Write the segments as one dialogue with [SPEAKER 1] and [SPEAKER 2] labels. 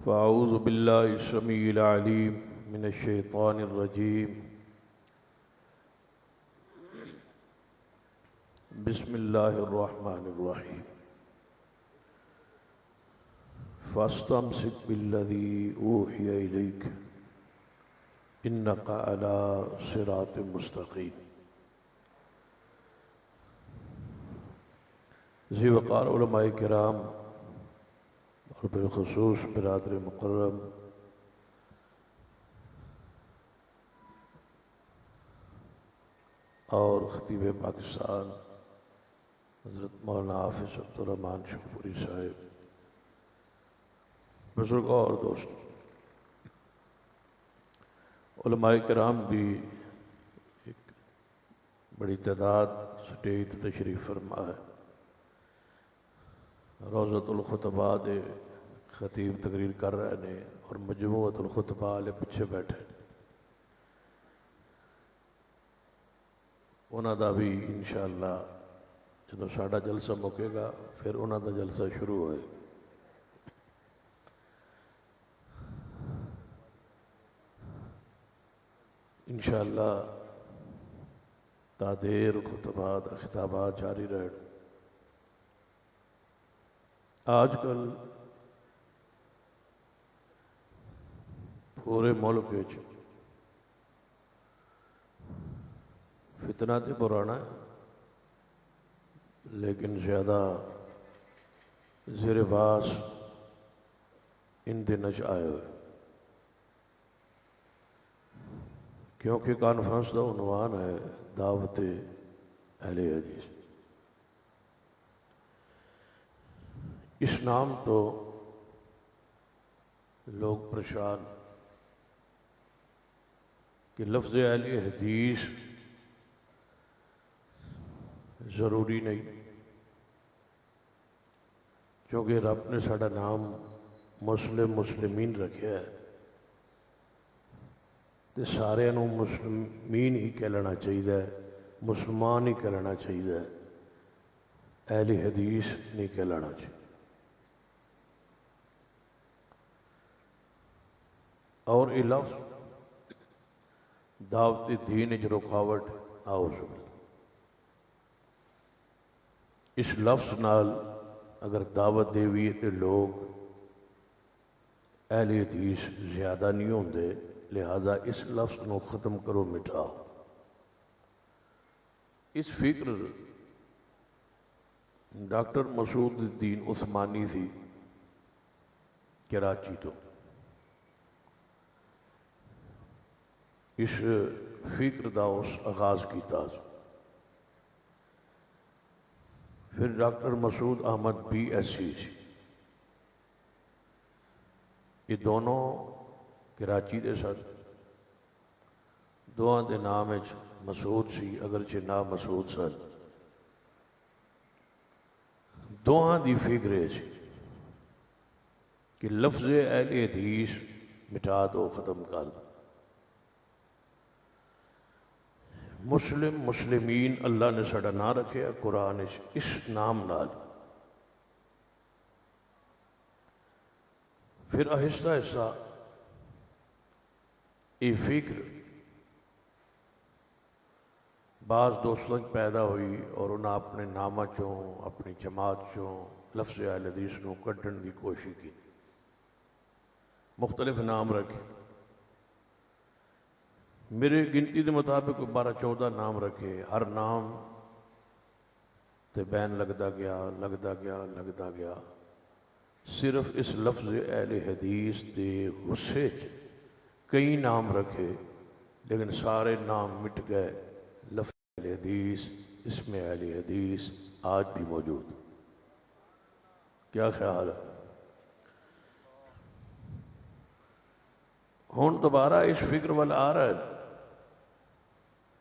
[SPEAKER 1] فأعوذ بالله السميع العليم من الشيطان الرجيم. بسم الله الرحمن الرحيم. فاستمسك بالذي أوحي إليك إنك على صراط مستقيم. ذی وقار علماء کرام اور بالخصوص برادر مکرم اور خطیب پاکستان حضرت مولانا حافظ عبدالرحمن شوقی صاحب، بزرگوں اور دوستوں، علماء کرام بھی ایک بڑی تعداد سٹیج تشریف فرما ہے. روضۃ الخطباء دے خطیب تقریر کر رہے ہیں اور مجموعۃ الخطباء والے پیچھے بیٹھے. انہوں دا بھی انشاءاللہ جدو ساڈا جلسہ مکے گا پھر انہوں دا جلسہ شروع ہوئے. انشاءاللہ تا دیر خطباء دا خطابات جاری رہن. آج کل پورے ملک فتنہ تے پرانا ہے لیکن زیادہ زیر باس ان دن آئے ہوئے، کیونکہ کانفرنس کا عنوان ہے دعوت اہل حدیث. اس نام تو لوگ پریشان کہ لفظ اہل حدیث ضروری نہیں، کیونکہ رب نے ساڈا نام مسلمین رکھا ہے تو سارے مسلمین ہی کہنا چاہیے، مسلمان ہی کہنا چاہیے، اہل حدیث نہیں کہنا چاہیے. اور یہ لفظ دعوت دین وچ رکاوٹ نہ ہو سکے. اس لفظ نال اگر دعوت دیوی تو لوگ اہل حدیث زیادہ نہیں ہوندے، لہذا اس لفظ نو ختم کرو، مٹھاؤ. اس فکر ڈاکٹر مسعود الدین عثمانی تھی کراچی تو. اس فکر دا اس آغاز کیتا. پھر ڈاکٹر مسعود احمد BSc یہ دونوں کراچی دے سن. دونوں دے نام مسعود سی اگرچہ نام مسعود سن. دونوں دی فکر سی کہ لفظ اہل حدیث مٹا دو، ختم کر دو. مسلمین اللہ نے ساڈا نام رکھے قرآن اس نام نال. پھر آہستہ آہستہ یہ فکر بعض دوستوں پیدا ہوئی اور انہیں اپنے نامہ چوں اپنی جماعت چوں لفظ اہل حدیث نو کڈن کی کوشش کی. مختلف نام رکھے. میرے گنتی کے مطابق 12-14 نام رکھے. ہر نام تے بین لگتا گیا. صرف اس لفظ اہل حدیث دے غصے کئی نام رکھے لیکن سارے نام مٹ گئے. لفظ اہل حدیث، اسم اہل حدیث آج بھی موجود. کیا خیال ہے؟ ہون دوبارہ اس فکر والا آ رہا ہے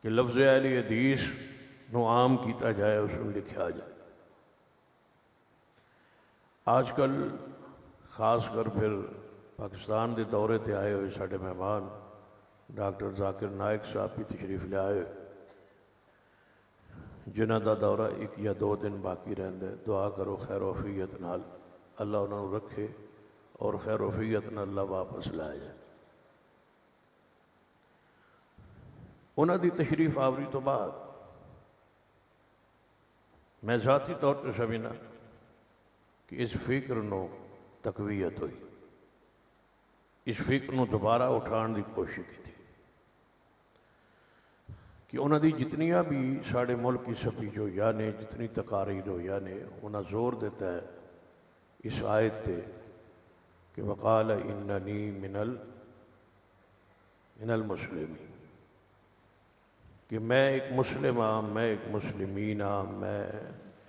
[SPEAKER 1] کہ لفظ اہل حدیث نو عام کیتا جائے، اس کو لکھا جائے. آج کل خاص کر پھر پاکستان دے دورے تے آئے ہوئے ساڈے مہمان ڈاکٹر ذاکر نائک صاحب بھی تشریف لے آئے، جنہ دا دورہ 1 یا 2 دن باقی رہندا ہے. دعا کرو خیر و عافیت نال اللہ انہوں رکھے اور خیر وفیت نہ اللہ واپس لائے۔ انہوں دی تشریف آوری تو بعد میں ذاتی طور پر سمجھنا کہ اس فکر نو تقویت ہوئی، اس فکر نو دوبارہ اٹھان دی کوشش کی تھی کہ انہوں دی جتنیاں بھی ساڑھے ملک کی سبھی جو یعنی جتنی تقاریر ہو یعنی انہوں زور دیتا ہے اس آیت تے کہ وقال اننی من المسلمین، کہ میں ایک مسلم ہاں، میں ایک مسلمین ہاں، میں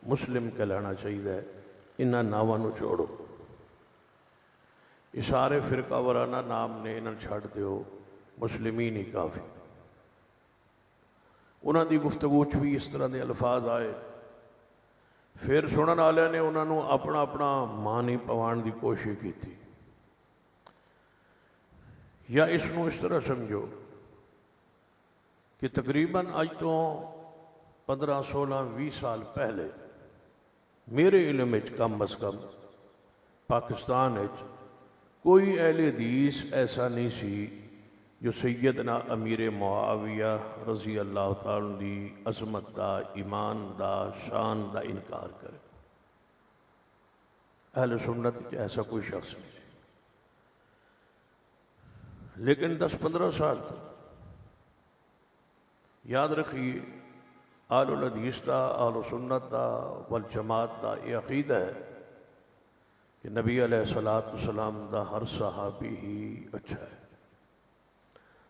[SPEAKER 1] مسلم کہلانا چاہیے، انہاں ناماں نو چھوڑو، یہ سارے فرقہ وارانہ نام نے انہاں چھڑ دیو، مسلمین ہی کافی۔ انہاں دی گفتگو چ بھی اس طرح دے الفاظ آئے، پھر سنن والے نے انہاں نو اپنا اپنا معنی پوان دی کوشش کی تھی، یا اس نو اس طرح سمجھو کہ تقریباً اج تو 15 16 20 سال پہلے میرے علم وچ کم از کم پاکستان وچ کوئی اہل حدیث ایسا نہیں سی جو سیدنا امیر معاویہ رضی اللہ تعالیٰ دی عظمت دا، ایمان دا، شان دا انکار کرے۔ اہل سنت وچ ایسا کوئی شخص نہیں سی، لیکن 10 15 سال تک یاد رکھیے اہل الحدیث دا، اہل سنت دا والجماعت دا یہ عقیدہ ہے کہ نبی علیہ السلام دا ہر صحابی ہی اچھا ہے۔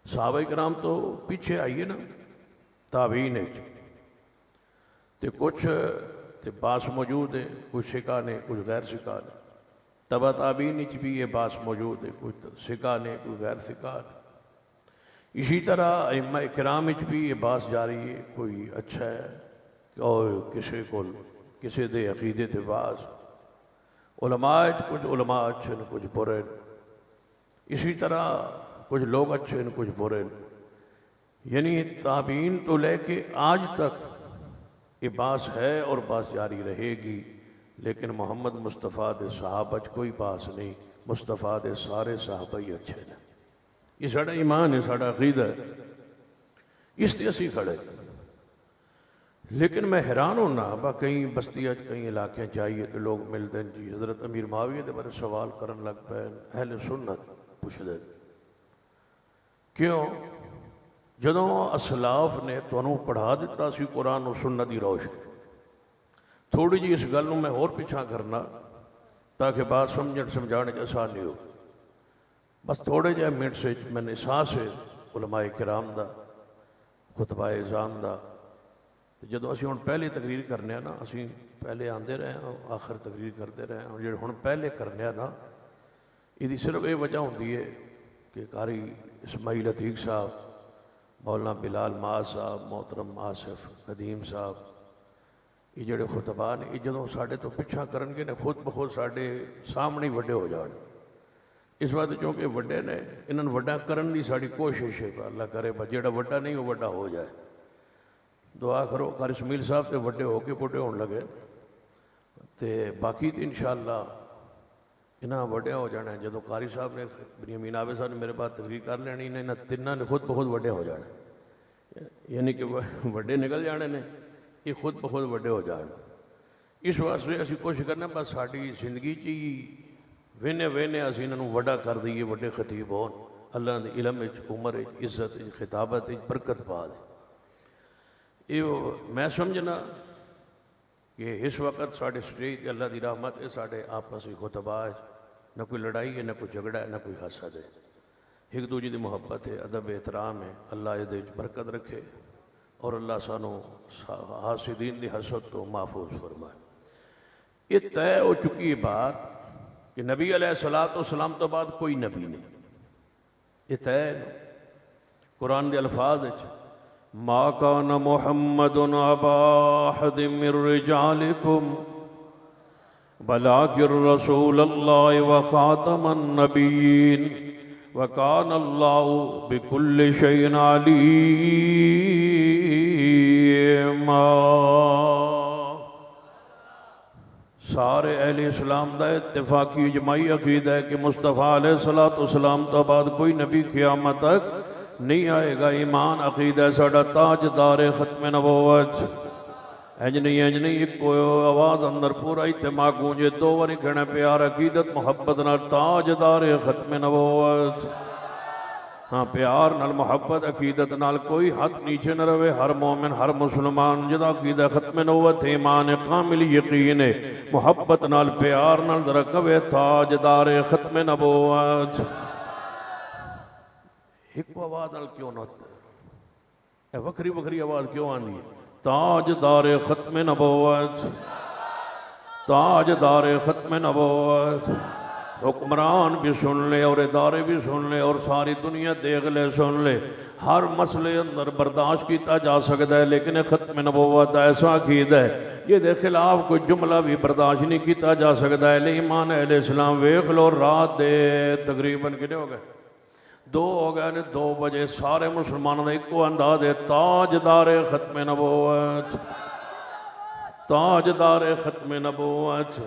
[SPEAKER 1] صحابہ کرام تو پیچھے آئیے نا، تابعین تے کچھ تے باس موجود ہے، کچھ سکہ نے کچھ غیر سکہ نے، تبع تابعین بھی یہ باس موجود ہے، کچھ سکہ نے کچھ غیر سکہ نے، اسی طرح ائمہ کرام بھی یہ باس جاری ہے، کوئی اچھا ہے اور کسی دے عقیدے تے باس، علماء کچھ علماء اچھے ہیں کچھ برے، اسی طرح کچھ لوگ اچھے ہیں کچھ برے، یعنی تابعین تو لے کے آج تک یہ باس ہے اور باس جاری رہے گی، لیکن محمد مصطفیٰ دے صحابہ کوئی باس نہیں، مصطفیٰ دے سارے صحابہ ہی اچھے ہیں۔ یہ ساڑھا ایمان ہے، ساڑھا عقیدہ ہے، اس تے اسی کھڑے۔ لیکن میں حیران ہونا با کئی بستیاں کئی علاقے چاہیے کہ لوگ ملتے ہیں جی حضرت امیر معاویہ دے بارے سوال کرن لگ پے، اہل سنت پوچھ دے کیوں؟ جدوں اسلاف نے تانوں پڑھا دیتا سی قرآن و سنت دی روشنی۔ تھوڑی جی اس گل نوں میں اور پیچھا کرنا تاکہ بات سمجھانے کے آسانی ہو، بس تھوڑے جہے منٹ سے میں نے احساس ہے علماء کرام دا، خطبہ اعظام دا، جدوں اسی ہن پہلے تقریر کرنے نا، اسی پہلے آندے رہے ہیں آخر تقریر کرتے رہے ہیں، جڑے ہن پہلے کرنے نا یہ صرف یہ وجہ ہوتی ہے کہ قاری اسماعیل عتیق صاحب، مولانا بلال معاذ صاحب، محترم آصف ندیم صاحب، یہ جڑے خطبہ نے یہ جدوں ساڈے تو پچھا کرن گے نے خود بخود ساڈے سامنے وڈے ہو جان، اس بات چونکہ وڈے نے انہوں وڈا کرن دی ساڑی کوشش ہے، اللہ کرے با جیڑا وڈا نہیں وہ وڈا ہو جائے۔ دعا کرو قاری اسماعیل صاحب تے وڈے ہو کے بڑے ہون لگے تے باقی تے انشاءاللہ انہاں وڈے ہو جانا ہے۔ جدوں قاری صاحب نے بنیامین عابد صاحب نے میرے بعد تقریر کر لینی انہاں تیناں نے خود بخود وڈے ہو جانا، یعنی کہ وڈے نکل جانے نے، یہ خود بخود وڈے ہو جان۔ اس واسطے اسی کوشش کرنا بس ساڑی زندگی چی وینے اسی انہوں وڈا کر دئیے، وڈے خطیب ہون، اللہ نے علم عمر عزت خطابت برکت پا دے۔ یہ میں سمجھنا کہ اس وقت ساڑے سٹیج اللہ دی رحمت ہے، ساڑے آپس خطبہ نہ کوئی لڑائی ہے، نہ کوئی جھگڑا ہے، نہ کوئی حسد ہے، ایک دوجے دی محبت ہے، ادب احترام ہے، اللہ یہ برکت رکھے اور اللہ سانو حاسدین دی حسد تو محفوظ فرمائے۔ یہ طے ہو چکی ہے بات کہ نبی علیہ السلام تو بعد کوئی نبی نہیں، یہ طے قرآن دے الفاظ ما کان محمد ابا احد من رجالکم ولکن رسول اللہ وخاتم النبیین وکان اللہ بکل شیء علیما۔ سارے اہل اسلام دا اتفاقی اجماعی عقیدہ ہے کہ مصطفیٰ علیہ الصلوۃ والسلام تو بعد کوئی نبی قیامت تک نہیں آئے گا۔ ایمان عقیدہ ہے ساڈا تاجدار ختم نبوت۔ انج نہیں ایک کوئی آواز اندر پورا اجتماع گونجے، دو باری کہنا پیار عقیدت محبت نال تاجدار ختم نبوت۔ ہاں پیار نال محبت عقیدت نال کوئی حد نیچے نہ رہے۔ ہر مومن ہر مسلمان جدا عقیدہ ختم نبوت ایمان کامل یقین ہے، محبت نال پیار نال ذرا کہے تاجدار ختم نبوت۔ ایک آواز نال کیوں نہ ہوتا ہے، وکری وکری آواز کیوں آندی ہے؟ تاجدار ختم نبوت، تاجدار ختم نبوت۔ حکمران بھی سن لے اور ادارے بھی سن لے اور ساری دنیا دیکھ لے سن لے، ہر مسئلے اندر برداشت کیتا جا سکتا ہے، لیکن ختم نبوت ایسا عقیدہ ہے یہ دے خلاف کوئی جملہ بھی برداشت نہیں کیتا جا سکتا ہے۔ ایمان اہل اسلام ویکھ لو، رات دے تقریباً کتنے ہو گئے؟ 2 ہو گئے نے، 2 بجے سارے مسلمانوں کا ایکو انداز ہے تاجدار ختم نبوت، تاجدار ختم نبوت۔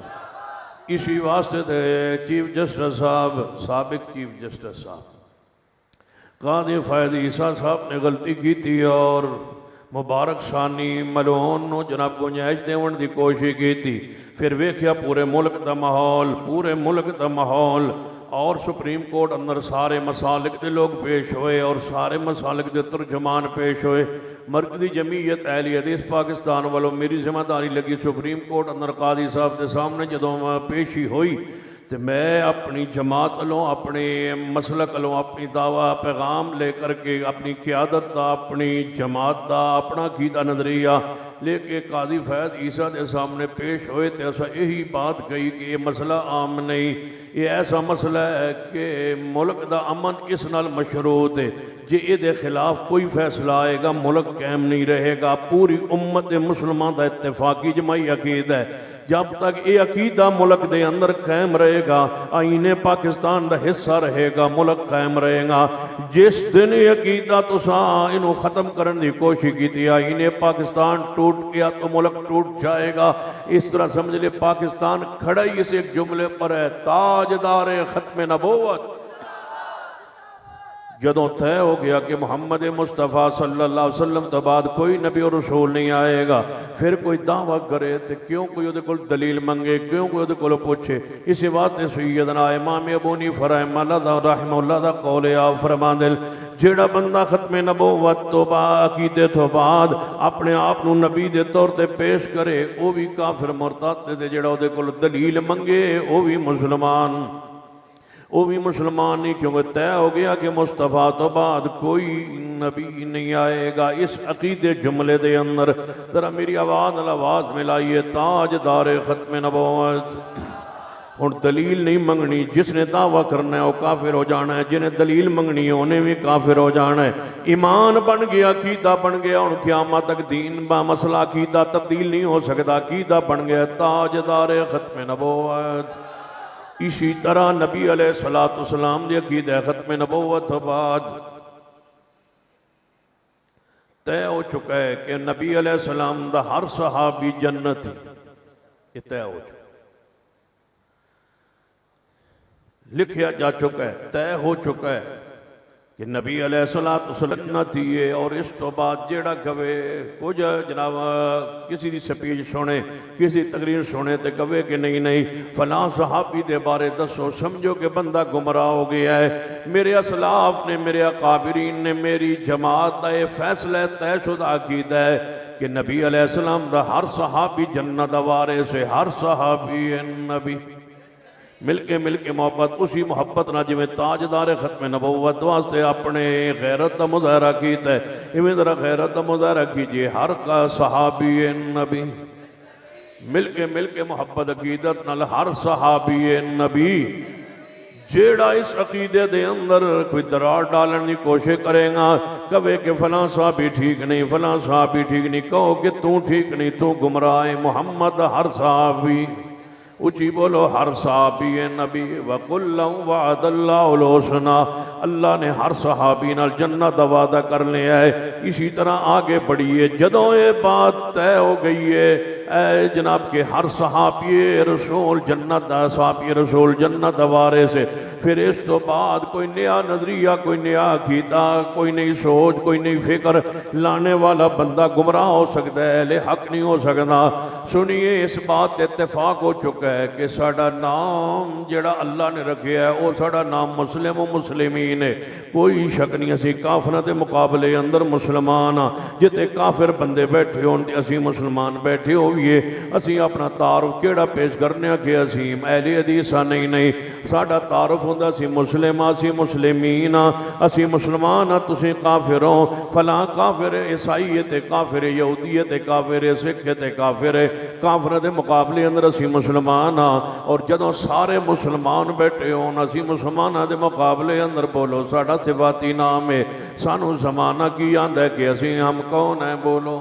[SPEAKER 1] اسی واسطے تھے چیف جسٹس صاحب، سابق چیف جسٹس صاحب قاضی فائد عیسیٰ صاحب نے غلطی کی تھی اور مبارک ثانی ملعون نو جناب گنجائش دیون دی کوشش کی تھی، پھر ویکھیا پورے ملک دا ماحول، پورے ملک دا ماحول، اور سپریم کورٹ اندر سارے مسالک دے لوگ پیش ہوئے اور سارے مسالک دے ترجمان پیش ہوئے۔ مرکزی جمعیت اہل حدیث پاکستان والوں میری ذمہ داری لگی سپریم کورٹ اندر قاضی صاحب دے سامنے جدوں پیشی ہوئی تو میں اپنی جماعت لوں، اپنے مسلک لوں، اپنی دعویٰ پیغام لے کر کے اپنی قیادت دا، اپنی جماعت دا، اپنا عقیدہ نظریہ لے کے قاضی فیض عیسیٰ دے سامنے پیش ہوئے تو ایسا یہی بات کہی کہ یہ مسئلہ عام نہیں، یہ ایسا مسئلہ ہے کہ ملک دا امن اس نال مشروط ہے، جے یہ دے خلاف کوئی فیصلہ آئے گا ملک قائم نہیں رہے گا۔ پوری امت مسلمان دا اتفاقی جماعی عقیدہ ہے جب تک یہ عقیدہ ملک دے اندر قائم رہے گا، آئین پاکستان دا حصہ رہے گا، ملک قائم رہے گا۔ جس دن یہ عقیدہ تساں انہوں ختم کرن دی کوشش کی تھی، آئین پاکستان ٹوٹ گیا تو ملک ٹوٹ جائے گا۔ اس طرح سمجھ لے پاکستان کھڑا ہی اس ایک جملے پر ہے، تاجدار ختم نبوت۔ جدوں طے ہو گیا کہ محمد مصطفیٰ صلی اللہ علیہ وسلم تو بعد کوئی نبی اور رسول نہیں آئے گا، پھر کوئی دعویٰ کرے تو کیوں کوئی وہ دلیل منگے، کیوں کوئی وہ پوچھے؟ اسی بات سیدنا امام ابو حنیفہ رحمہ اللہ دا قول آپ فرما دل، جیڑا بندہ ختم نبوت تو بعد عقیدے تو بعد اپنے آپ نو نبی دے طور تے پیش کرے، وہ بھی کافر مرتد دے، جیڑا وہ دلیل منگے وہ بھی مسلمان، وہ بھی مسلمان نہیں، کیونکہ طے ہو گیا کہ مصطفیٰ تو بعد کوئی نبی نہیں آئے گا۔ اس عقیدے جملے دے اندر ذرا میری آواز ملائیے، تاجدار ختم نبوت۔ ہن دلیل نہیں منگنی، جس نے دعویٰ کرنا ہے وہ کافر ہو جانا ہے، جنہیں دلیل منگنی ہے انہیں بھی کافر ہو جانا ہے۔ ایمان بن گیا، عقیدہ بن گیا، ہن قیامت تک دین با مسئلہ عقیدہ تبدیل نہیں ہو سکتا، عقیدہ بن گیا تاجدار ختم نبوت۔ اسی طرح نبی علیہ السلام دی عقیدہ ختم نبوت تو بعد طے ہو چکا ہے کہ نبی علیہ السلام دا ہر صحابی جنت، یہ طے ہو چکا، لکھیا جا چکا ہے، طے ہو چکا ہے کہ نبی علیہ السلام جنت ہی ہے۔ اور اس تو بعد جیڑا کہے کچھ جناب کسی دی سپیچ سنے، کسی تقریر سنے تے کہے کہ نہیں فلاں صحابی دے بارے دسو، سمجھو کہ بندہ گمراہ ہو گیا ہے۔ میرے اسلاف نے، میرے اکابرین نے، میری جماعت دا یہ فیصلہ طے شدہ عقیدہ ہے کہ نبی علیہ السلام دا ہر صحابی جنت وارث ہے، ہر صحابی نبی۔ مل کے محبت، اسی محبت نہ جویں تاجدار ختم نبوت واسطے اپنے غیرت دا مظاہرہ کیتا ہے، ایویں ذرا غیرت دا مظاہرہ کیجئے ہر کا صحابی نبی۔ مل کے محبت عقیدت نال ہر صحابی نبی، جیڑا اس عقیدے دے اندر کوئی درار ڈالن دی کوشش کرے گا، کہے کہ فلاں صحابی ٹھیک نہیں، فلاں صحابی ٹھیک نہیں، کہو کہ تو ٹھیک نہیں، تو گمراہ ہے۔ محمد ہر صحابی، اچھی بولو ہر صحابی نبی، وَقُلَّهُ وَعَدَ اللَّهُ الْحُسْنَى، اللہ نے ہر صحابی نال جنت دا وعدہ کر لیا ہے۔ اسی طرح آگے بڑھیے، جدوں یہ بات طے ہو گئی ہے اے جناب کے ہر صحابی رسول جنت دا، صحابی رسول جنت دوارے سے، پھر اس تو بعد کوئی نیا نظریہ، کوئی نیا عقیدہ، کوئی نئی سوچ، کوئی نئی فکر لانے والا بندہ گمراہ ہو سکتا ہے، اہل حق نہیں ہو سکتا۔ سنیے اس بات اتفاق ہو چکا ہے کہ ساڑا نام جڑا اللہ نے رکھیا ہے وہ ساڑا نام مسلم و مسلمین ہے، کوئی شک نہیں۔ اسی کافرہ دے مقابلے اندر مسلمان ہاں، جتے کافر بندے بیٹھے ہون تے اسی مسلمان بیٹھے ہوئیے۔ اسی اپنا تعارف کیڑا پیش کرنے کہ اسی اہل حدیث نہیں، ساڑا تعارف ہوندہ اسی مسلم، اسی مسلمین، اسی مسلمان، تسی کافر ہو، فلاں کافر عیسائی تے کافر یہودی تے کافر سکھ تے کافر، کافر دے مقابلے اندر اسی مسلمان ہاں۔ اور جدوں سارے مسلمان بیٹھے ہون اسی مسلمانہ دے مقابلے اندر بولو ساڑا صفاتی نام ہے، سانو زمانہ کی آندہ ہے کہ اسی ہم کون ہیں؟ بولو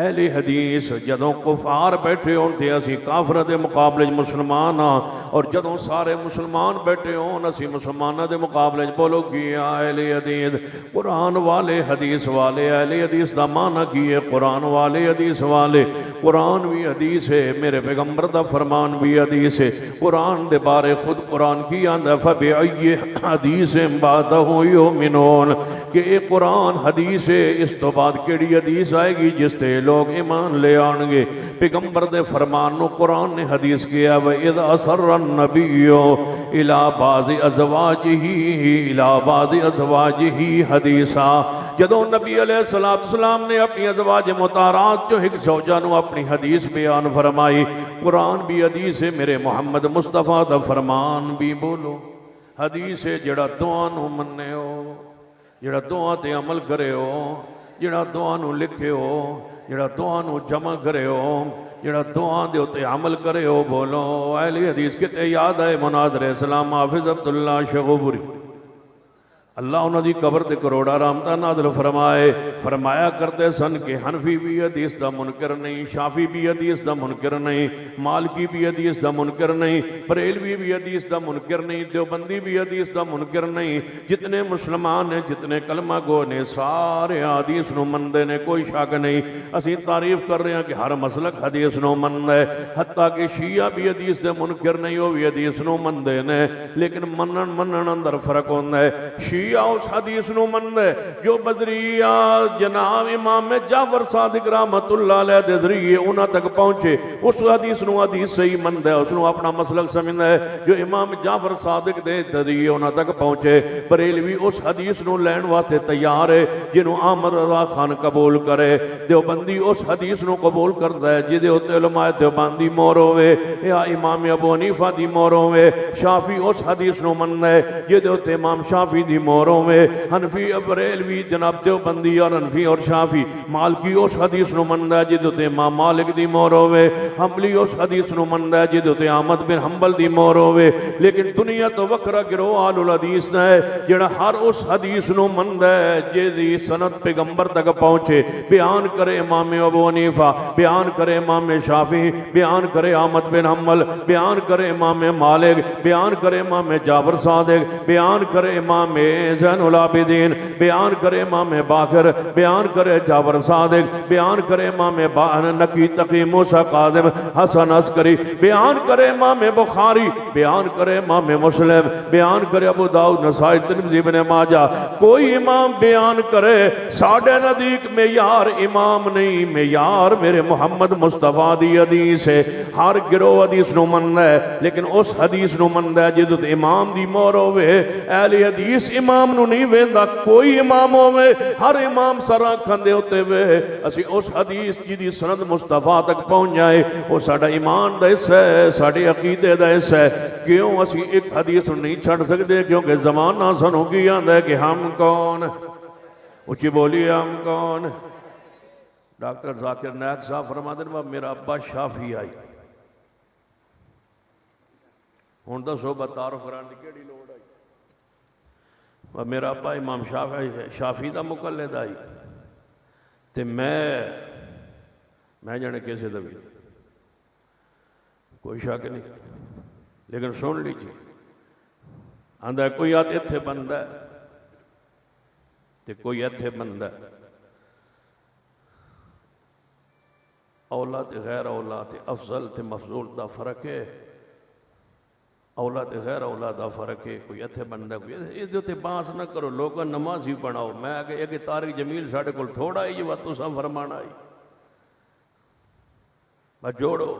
[SPEAKER 1] اہل حدیث۔ جدوں کفار بیٹھے ہون تے اسی کافر دے مقابلے مسلمان ہاں، اور جدوں سارے مسلمان بیٹھے ہون اسی مسلمانہ دے مقابلے بولو کیا اہل حدیث۔ قرآن والے حدیث والے، اہل حدیث دا معنی کی ہے قرآن والے حدیث والے۔ قرآن بھی حدیث ہے، میرے پیغمبر دا فرمان بھی حدیث ہے۔ قرآن دے بارے خود قرآن کی آندہ فَبِعَيِّ حدیث بَعْدَهُ يُؤْمِنُونَ کہ اے قرآن حدیث ہے، اس تو بعد کیڑی حدیث آئے گی جس تے لوگ ایمان لے آنگے۔ پیغمبر دے فرمان نو قرآن نے حدیث کیا وَإِذْ أَسَرَّ النَّبِيُّ إِلَى بَعْضِ أَزْوَاجِهِ حدیثا۔ جدوں نبی علیہ السلام نے اپنی ازواج مطہرات جو ایک زوجہ نو اپنی حدیث بیان فرمائی، قرآن بھی حدیث ہے، میرے محمد مصطفیٰ دا فرمان بھی بولو حدیث ہے۔ جڑا دعا نو مننے ہو، جڑا دعا تے عمل کرے ہو، جڑا دعا نو لکھے ہو، جڑا دعا نو جمع کرے ہو، جڑا دعا دے ہوتے عمل کرے ہو، بولو اہل حدیث کتے یاد ہے مناظر اسلام حافظ عبداللہ شغوبری، اللہ انہوں دی قبر تے کروڑا رحمتہ نازل فرمایا کرتے سن کہ حنفی بھی حدیث دا منکر نہیں، شافی بھی حدیث دا منکر نہیں، مالکی بھی حدیث دا منکر نہیں، بریلوی بھی حدیث دا منکر نہیں، دیوبندی بھی حدیث دا منکر نہیں۔ جتنے مسلمان ہیں، جتنے کلمہ گو نے، سارے حدیث نو مندے نے، کوئی شک نہیں۔ اسی تعریف کر رہے ہیں کہ ہر مسلک حدیث نو مند ہے، حتیٰ کہ شیعہ بھی حدیث دے منکر نہیں ہو بھی حدیث نو مندے نے، لیکن منن اندر فرق ہوندہ ہے۔ شیعہ اس حدیث نو مند ہے جو بدریہ جناب امام جعفر صادق رحمت اللہ علیہ دے ذریعے انہاں تک پہنچے، اس حدیث نو حدیث صحیح مند ہے، اس نو اپنا مسلک سمجھنا ہے جو امام جعفر صادق دے ذریعے انہاں تک پہنچے۔ بریلوی اس حدیث نو لین واسطے تیار ہے جنہوں احمد رضا خان قبول کرے، دیوبندی اس حدیث نو قبول کرتا ہے جدے ہوتے علماء دیوبندی مور ہوئے یا امام ابو حنیفہ دی مور ہوئے، شافی اس حدیث نو مند ہے جدے ہوتے امام شافی دی موروں میں، حنفی بریلوی جناب دیوبندی اور حنفی اور شافی، مالکی اس حدیث نو مند ہے جدے ہوتے امام مالک دی مور ہوئے، حنبلی اس حدیث نو مند ہے جدے ہوتے احمد بن حنبل دی مور ہوئے۔ لیکن دنیا تو وکرہ گروہ آل الحدیث ہے جڑا ہر اس حدیث نو مند ہے جدی سند پیغمبر تک پہنچے، بیان کرے امام ابو حنیفہ، بیان کرے امام شافی، بیان کرے احمد بن حنبل، بیان کرے امام مالک، بیان کرے امام جعفر صادق، بیان کرے امام زین العابدین، بیان کرے امام باقر، بیان کرے جعفر صادق، بیان کرے امام نقی تقی موسیٰ قاظم حسن عسکری، بیان کرے امام بخاری، بیان کرے امام مسلم، بیان کرے ابو داؤد نسائی ترمذی ابن ماجہ، کوئی امام بیان کرے ساڑھے نزدیک معیار امام نہیں، معیار میرے محمد مصطفیٰ دی حدیث ہے۔ ہر گروہ حدیث نو مند ہے لیکن اس حدیث نو مند ہے جدو امام دی مور ہوئے، اہل حدیث امام نو نہیں ویندا، کوئی امام ہوئے، ہر امام سرا کھندے ہوتے ہوئے اسی اس حدیث جی سند مصطفیٰ تک پہنچ جائے، وہ ساڑھا ایمان دا حصہ ہے، ساڑھے عقیدے دا حصہ ہے۔ کیوں اسی ایک حدیث نہیں چھڑ سکتے؟ کیونکہ زمانہ سنو کی آندہ ہے کہ ہم کون، اچھی بولی ہم کون۔ ڈاکٹر ذاکر نائک صاحب فرما دیں میرا ابا شافی آئی، ہون دا صحبہ تعارف کران دی کیڑی لوڑ آئی، میرا ابا امام شافی دا مقلد آئی تے میں جانے کیسے دبی، کوئی شک نہیں، لیکن سن لیجیے آندہ ہے کوئی آت ایتھے بندہ ہے تے کوئی ایتھے بندہ ہے، اولا تے غیر اولا تے افضل تے مفضول دا فرق ہے. اولا تے غیر اولا دا فرق ہے. کوئی اتھے بندہ کوئی اس دے باس نہ کرو. لوگاں نمازی بناؤ. میں آگے کہ طارق جمیل ساڑھے کل تھوڑا ہی وقت تو سب فرمانا ہی بس جوڑو.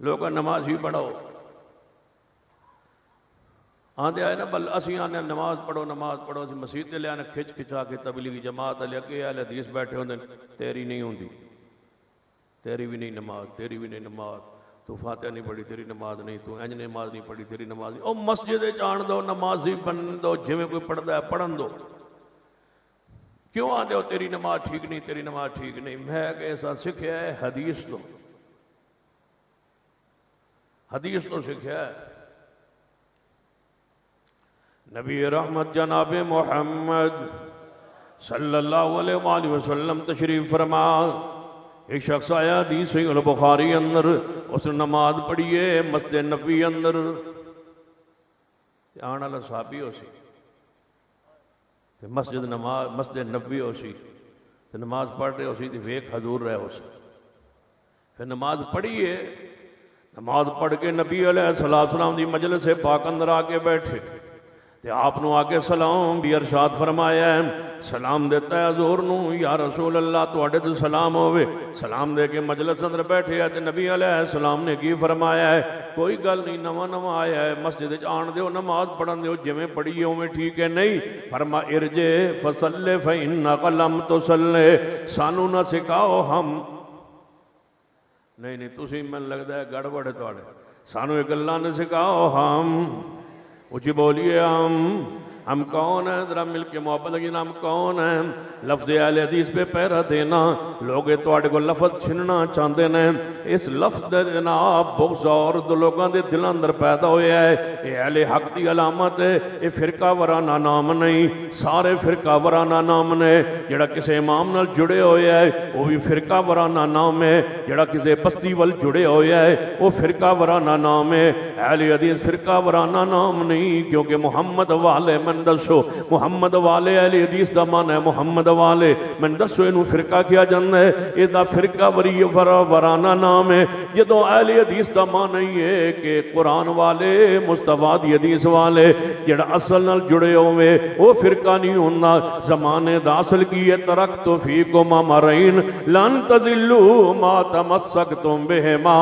[SPEAKER 1] لوگاں نمازی بناؤ. آندے آئے نا بل اسی آنے نماز پڑھو اسی مسجد لے آنے کھچ کھچا کے تبلیغی جماعت لے کے اہل حدیث بیٹھے ہوندے تیری نہیں ہوندی. تیری بھی نہیں نماز, تیری بھی نہیں نماز, تو فاتحہ نہیں پڑھی تیری نماز نہیں, تو انج نماز نہیں پڑھی تیری نماز نہیں. او مسجد جان دو, نمازی بن دو, جویں کوئی پڑھدا ہے پڑھن دو. کیوں آندے ہو تیری نماز ٹھیک نہیں, تیری نماز ٹھیک نہیں؟ میں کہ ایسا سکھیا ہے حدیث تو, حدیث تو سکھیا ہے. نبی رحمت جناب محمد صلی اللہ علیہ وآلہ وسلم تشریف فرما. ایک شخص آیا حدیث صحیح البخاری اندر, اس نے نماز پڑھی ہے مسجد نبی اندر. آن والا صحابی ہو سی مسجد نبی ہو سی تو نماز پڑھ رہے ہو سی تو ویک حضور رہے ہو سی. پھر نماز پڑھی ہے, نماز پڑھ کے نبی علیہ السلام دی مجلس پاک اندر آ کے بیٹھے تے آپ نو آگے سلام بھی ارشاد فرمایا ہے. سلام دیتا ہے حضور نو, یا رسول اللہ تواڈے تے سلام ہوئے. سلام دے کے مجلس اندر بیٹھے ہے تے نبی علیہ السلام نے کی فرمایا ہے, کوئی گل نہیں, نواں آیا ہے مسجد آن دیو, نماز پڑھن دیو, جویں پڑھی ہے اوویں ٹھیک ہے. نہیں فرما ارجع فصلی فإنک لم تصلی. سانو نہ سکھاؤ ہم نہیں تسی من لگدا ہے گڑبڑ ہے تواڈے. سانو ایک اللہ نے سکھاؤ ہم اچھی بولیے ہم کون ہیں؟ ذرا مل کے محبت لگی نا, ہم کون ہیں؟ لفظ اہل حدیث پہ پیرا دینا. لوگ تواڈے کو لفظ چھننا چاہتے ہیں. اس لفظ دے جناب بغض اور لوگاں دے دل اندر پیدا ہویا ہے. یہ اہل حق دی علامت ہے. یہ فرقہ ورانہ نام نہیں, سارے فرقہ ورانہ نام نے. جڑا کسے امام نال جڑے ہویا ہے وہ بھی فرقہ ورانہ نام ہے. جڑا کسے بستی ول جڑے ہویا ہے وہ فرقہ ورانہ نام ہے. اہل حدیث فرقہ ورانہ نام نہیں, کیونکہ محمد والے من دسو, محمد والے اہل حدیث دا معنی ہے محمد والے. من دسو انہوں فرقہ کیا جانا ہے, یہ دا فرقہ ورانہ نام ہے. جدوں اہل حدیث دا معنی ہے کہ قرآن والے, مصطفیٰ دی حدیث والے, جڑا اصل نال جڑے ہوئے وہ فرقہ نہیں ہونا. زمانے دا اصل کی ہے ترکت فیکم امرین لن تضلوا ما تمسکتم بہما.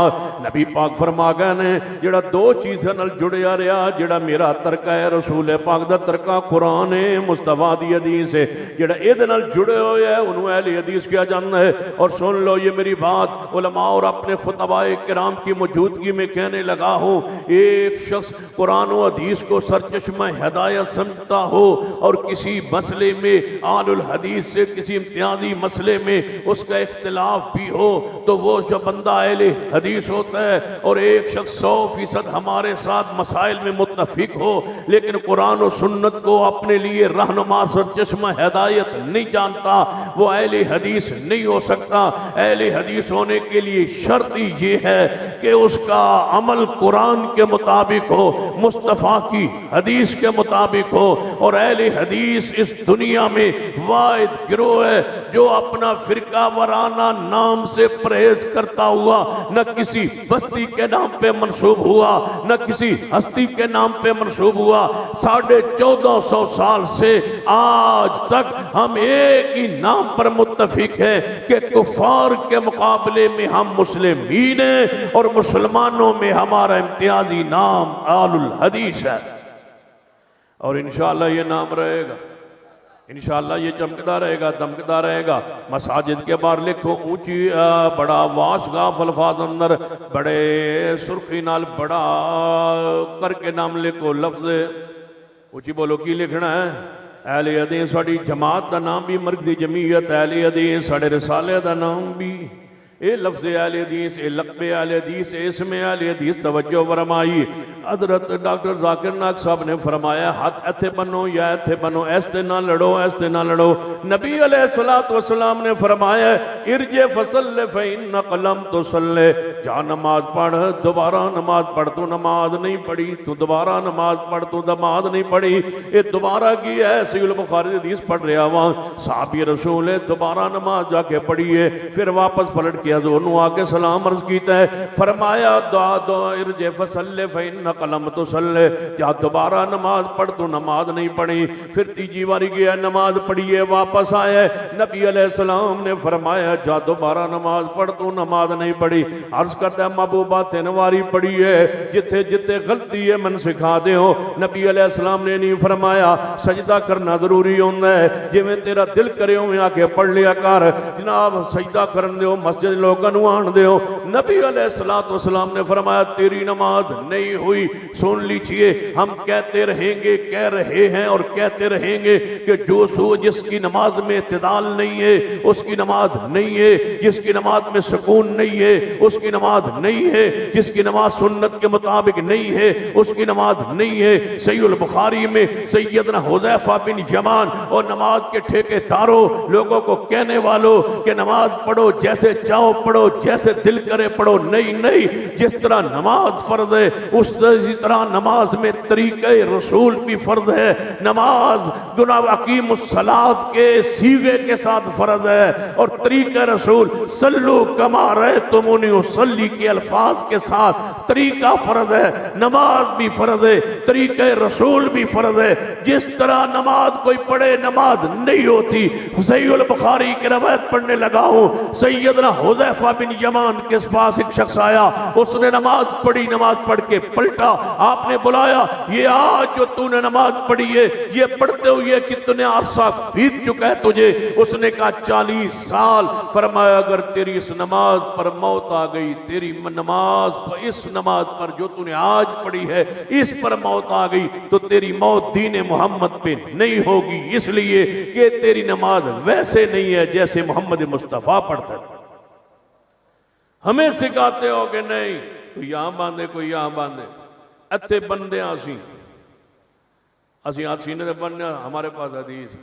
[SPEAKER 1] نبی پاک فرما گئے نے جڑا دو چیزیں نال جڑیا رہیا, جڑا میرا ترکہ ہے رسول پاک دا ترکہ قرآن ہے, مصطفیٰ دی حدیث ہے. جڑا اے دے نال جڑے ہوئے ہے انہوں اہل حدیث کیا جانا ہے. اور سن لو یہ میری بات, علماء اور اپنے خطباء کرام کی موجودگی میں کہنے لگا ہوں, ایک شخص قرآن و حدیث کو سرچشمہ ہدایت سمجھتا ہو اور کسی مسئلے میں آل الحدیث سے کسی امتیازی مسئلے میں اس کا اختلاف بھی ہو تو وہ جو بندہ اہل حدیث ہوتا ہے. اور ایک شخص 100% ہمارے ساتھ مسائل میں متفق ہو لیکن قرآن و سنت کو اپنے لیے رہنما سرچشمہ ہدایت نہیں جانتا, وہ اہل حدیث نہیں ہو سکتا. اہل حدیث ہونے کے لیے شرط یہ ہے کہ اس کا عمل قرآن کے مطابق ہو, مصطفیٰ کی حدیث کے مطابق ہو. اور اہل حدیث اس دنیا میں واحد گروہ ہے جو اپنا فرقہ ورانہ نام سے پرہیز کرتا ہوا, نہ کسی بستی کے نام پہ منسوب ہوا, نہ کسی ہستی کے نام پہ منسوب ہوا. 1450 سال سے آج تک ہم ایک ہی نام پر متفق ہیں کہ کفار کے مقابلے میں ہم مسلمین ہیں اور مسلمانوں میں ہمارا امتیازی نام آل الحدیث ہے. اور انشاءاللہ یہ نام رہے گا, انشاءاللہ یہ چمکتا رہے گا, دمکتا رہے گا. مساجد کے باہر لکھو اونچی بڑا واشگاف الفاظ اندر بڑے سرخی نال بڑا کر کے نام لکھو, لفظ اونچی بولو کی لکھنا ہے؟ اہل حدیث ساڑی جماعت دا نام بھی مرکزی جمعیت اہل حدیث, ساڑے رسالے دا نام بھی اے لفظ اہل حدیث، اے لقب اہل حدیث، اے اسم اہل حدیث توجہ فرمائی۔ حضرت ڈاکٹر ذاکر ناک صاحب نے فرمایا ہاتھ ایتھے بنو یا ایتھے بنو، ایستے نہ لڑو ایستے نہ لڑو۔ نبی علیہ السلام نے فرمایا ارجع فصل فإنک لم تصلی، جا نماز پڑھ، دوبارہ نماز پڑھ، تو نماز نہیں پڑھی، تو دوبارہ نماز پڑھ، تو نماز نہیں پڑھی۔ یہ دوبارہ کی ہے، صحیح البخاری حدیث پڑھ رہا وہاں صحابی رسول ہے، دوبارہ نماز جا کے پڑھی ہے، پھر واپس پلٹ کے حضور نو آ کے سلام عرض کیتا ہے، فرمایا دعا دعا ارجع فصلی فإنک لم تصلی، یا دوبارہ نماز پڑھ، تو نماز نہیں پڑھی۔ پھر تیجی باری گیا نماز پڑھی ہے، واپس آئے، نبی علیہ السلام نے فرمایا جا دوبارہ نماز پڑھ، تو نماز نہیں پڑھی۔ عرض کرتا ہے محبوبہ 3 واری پڑھی ہے، جتھے جتھے غلطی ہے من سکھا دے ہو۔ نبی علیہ السلام نے نہیں فرمایا سجدہ کرنا ضروری ہوتا ہے، جی میں تیرا دل کرے ہوں آ کے پڑھ لیا کر، جناب سجدہ کرن دے ہو، مسجد لوگاں نو آن دے ہو۔ نبی علیہ السلام نے فرمایا تیری نماز نہیں ہوئی۔ سن لیجئے، ہم کہتے رہیں گے، کہہ رہے ہیں اور کہتے رہیں گے کہ جس کی نماز میں اعتدال نہیں ہے اس کی نماز نہیں ہے، جس کی نماز میں سکون نہیں ہے اس کی نماز نہیں ہے، جس کی نماز سنت کے مطابق نہیں ہے اس کی نماز نہیں ہے۔ صحیح البخاری میں سیدنا حذیفہ بن یمان اور نماز کے ٹھیکے داروں، لوگوں کو کہنے والوں کہ نماز پڑھو جیسے چاہو پڑھو، جیسے دل کرے پڑھو، نہیں نہیں، جس طرح نماز فرض ہے اسی طرح نماز میں طریقہ رسول بھی فرض ہے۔ نماز جناب اقیم الصلاۃ کے سیغے کے ساتھ فرض ہے، اور طریقہ رسول صلو کما رأیتمونی اصلی کے الفاظ کے ساتھ طریقہ فرض ہے۔ نماز بھی فرض ہے، طریقہ رسول بھی فرض ہے۔ جس طرح نماز کوئی پڑھے نماز نہیں ہوتی۔ صحیح البخاری کی روایت پڑھنے لگا ہوں، سیدنا حذیفہ بن یمان کے پاس ایک شخص آیا، اس نے نماز پڑھی، نماز پڑھ کے پلٹا، آپ نے بلایا یہ آج جو تو نے نماز پڑھی ہے یہ پڑھتے ہوئے کتنے عرصہ بیت چکا ہے تجھے؟ اس نے کہا 40 سال۔ فرمایا اگر تیری اس نماز پر موت آ گئی، تیری نماز پر، اس نماز پر جو تو نے آج پڑھی ہے اس پر موت آ گئی تو تیری موت دین محمد پہ نہیں ہوگی، اس لیے کہ تیری نماز ویسے نہیں ہے جیسے محمد مصطفیٰ پڑھتا ہے۔ ہمیں سکھاتے ہو کہ نہیں کوئی یہاں باندھے کوئی یہاں باندھے، اتھے بندے آسی اسی ہاتھ سینے دے بننے، ہمارے پاس حدیث ہے،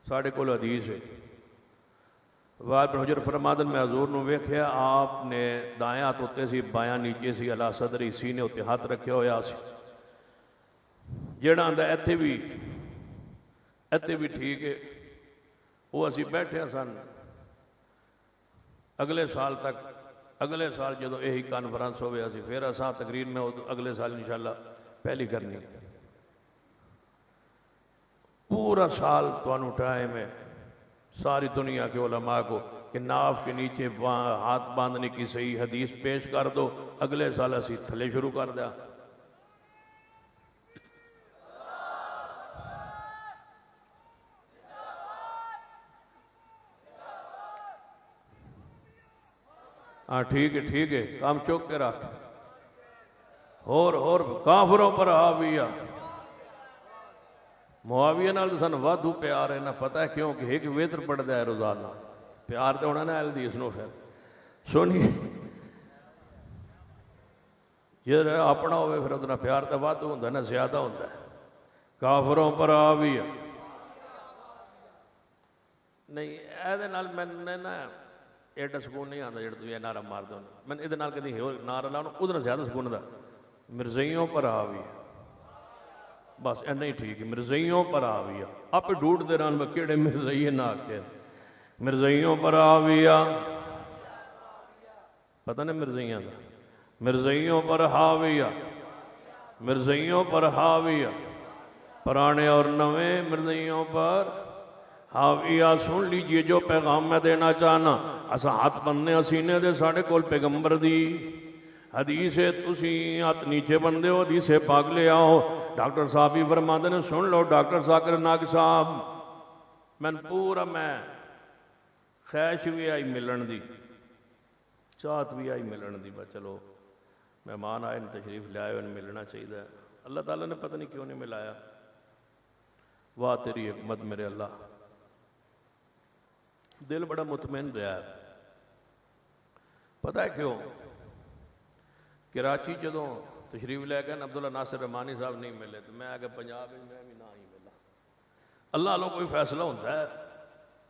[SPEAKER 1] ساڑھے کول حدیث ہے۔ وائل بن حجر فرمادن میں حضور نو ویکھیا، آپ نے دائیں ہاتھ ہوتے سی، بایاں نیچے سی، علا صدری، سینے ہوتے ہاتھ رکھے ہویا سی۔ جیڑا آندہ ایتھے بھی ٹھیک ہے، وہ اسی بیٹھے سن اگلے سال تک، اگلے سال جدو یہی کانفرنس ہوئے اسی پھر اساں تقریر میں اگلے سال انشاءاللہ پہلی کرنی۔ پورا سال توانو ٹائم ہے ساری دنیا کے علماء کو کہ ناف کے نیچے ہاتھ باندھنے کی صحیح حدیث پیش کر دو، اگلے سال اسی تھلے شروع کر دیا۔ ہاں ٹھیک ہے کام چوک کے رکھ، اور کافروں پر حاویہ معاویہ نال سن وادھو پیار ہے، نہ پتہ ہے کیوں کہ ایک ویتر پڑھ دیا ہے روزانہ، پیار تو ہونا نا اہل حدیث نو۔ پھر سنیے یہ اپنا ہوئے پھر اتنا پیار تو وادھو ہوتا ہے نا، زیادہ ہوتا ہے۔ کافروں پر حاویہ نہیں، ایدے نال میں نا ایڈا سکون نہیں آتا جڑا تو یہ نعرہ مار دو، میں ادھر نال کدی نعرہ لاؤں ادھر زیادہ سکون دا مرزائیوں پر حاویہ، بس اینا ہی ٹھیک ہے، مرزائیوں پر حاویہ۔ آپ ڈھونڈ دے رہا کیڑے مرزائی نہ آکے، مرزائیوں پر حاویہ، پتہ نہیں مرزائیاں دا، مرزائیوں پر حاویہ، مرزائیوں پر حاویہ، پرانے اور نویں مرزائیوں پر حاویہ۔ سن لیجئے جو پیغام میں دینا چاہنا، اسا ہاتھ بننے سینے دے ساڑھے کول پیغمبر دی حدیث ہے، تسی ہاتھ نیچے بندے ہو، حدیث ہے پاک لے آؤ۔ ڈاکٹر صاحب ہی فرماتے نے سن لو، ڈاکٹر ذاکر ناک صاحب میں پورا میں خیش بھی آئی ملن دی، چاہت بھی آئی ملن دی، بس چلو مہمان آئے تشریف لے آئے انہیں ملنا چاہیے۔ اللہ تعالیٰ نے پتہ نہیں کیوں نہیں ملایا، واہ تیری حکمت میرے اللہ، دل بڑا مطمئن رہا ہے۔ پتہ ہے کیوں؟ کراچی جدوں تشریف لے گئے عبداللہ ناصر رحمانی صاحب نہیں ملے تو میں آگے پنجاب میں بھی نہ ہی ملا. اللہ لوگ کوئی فیصلہ ہوتا ہے،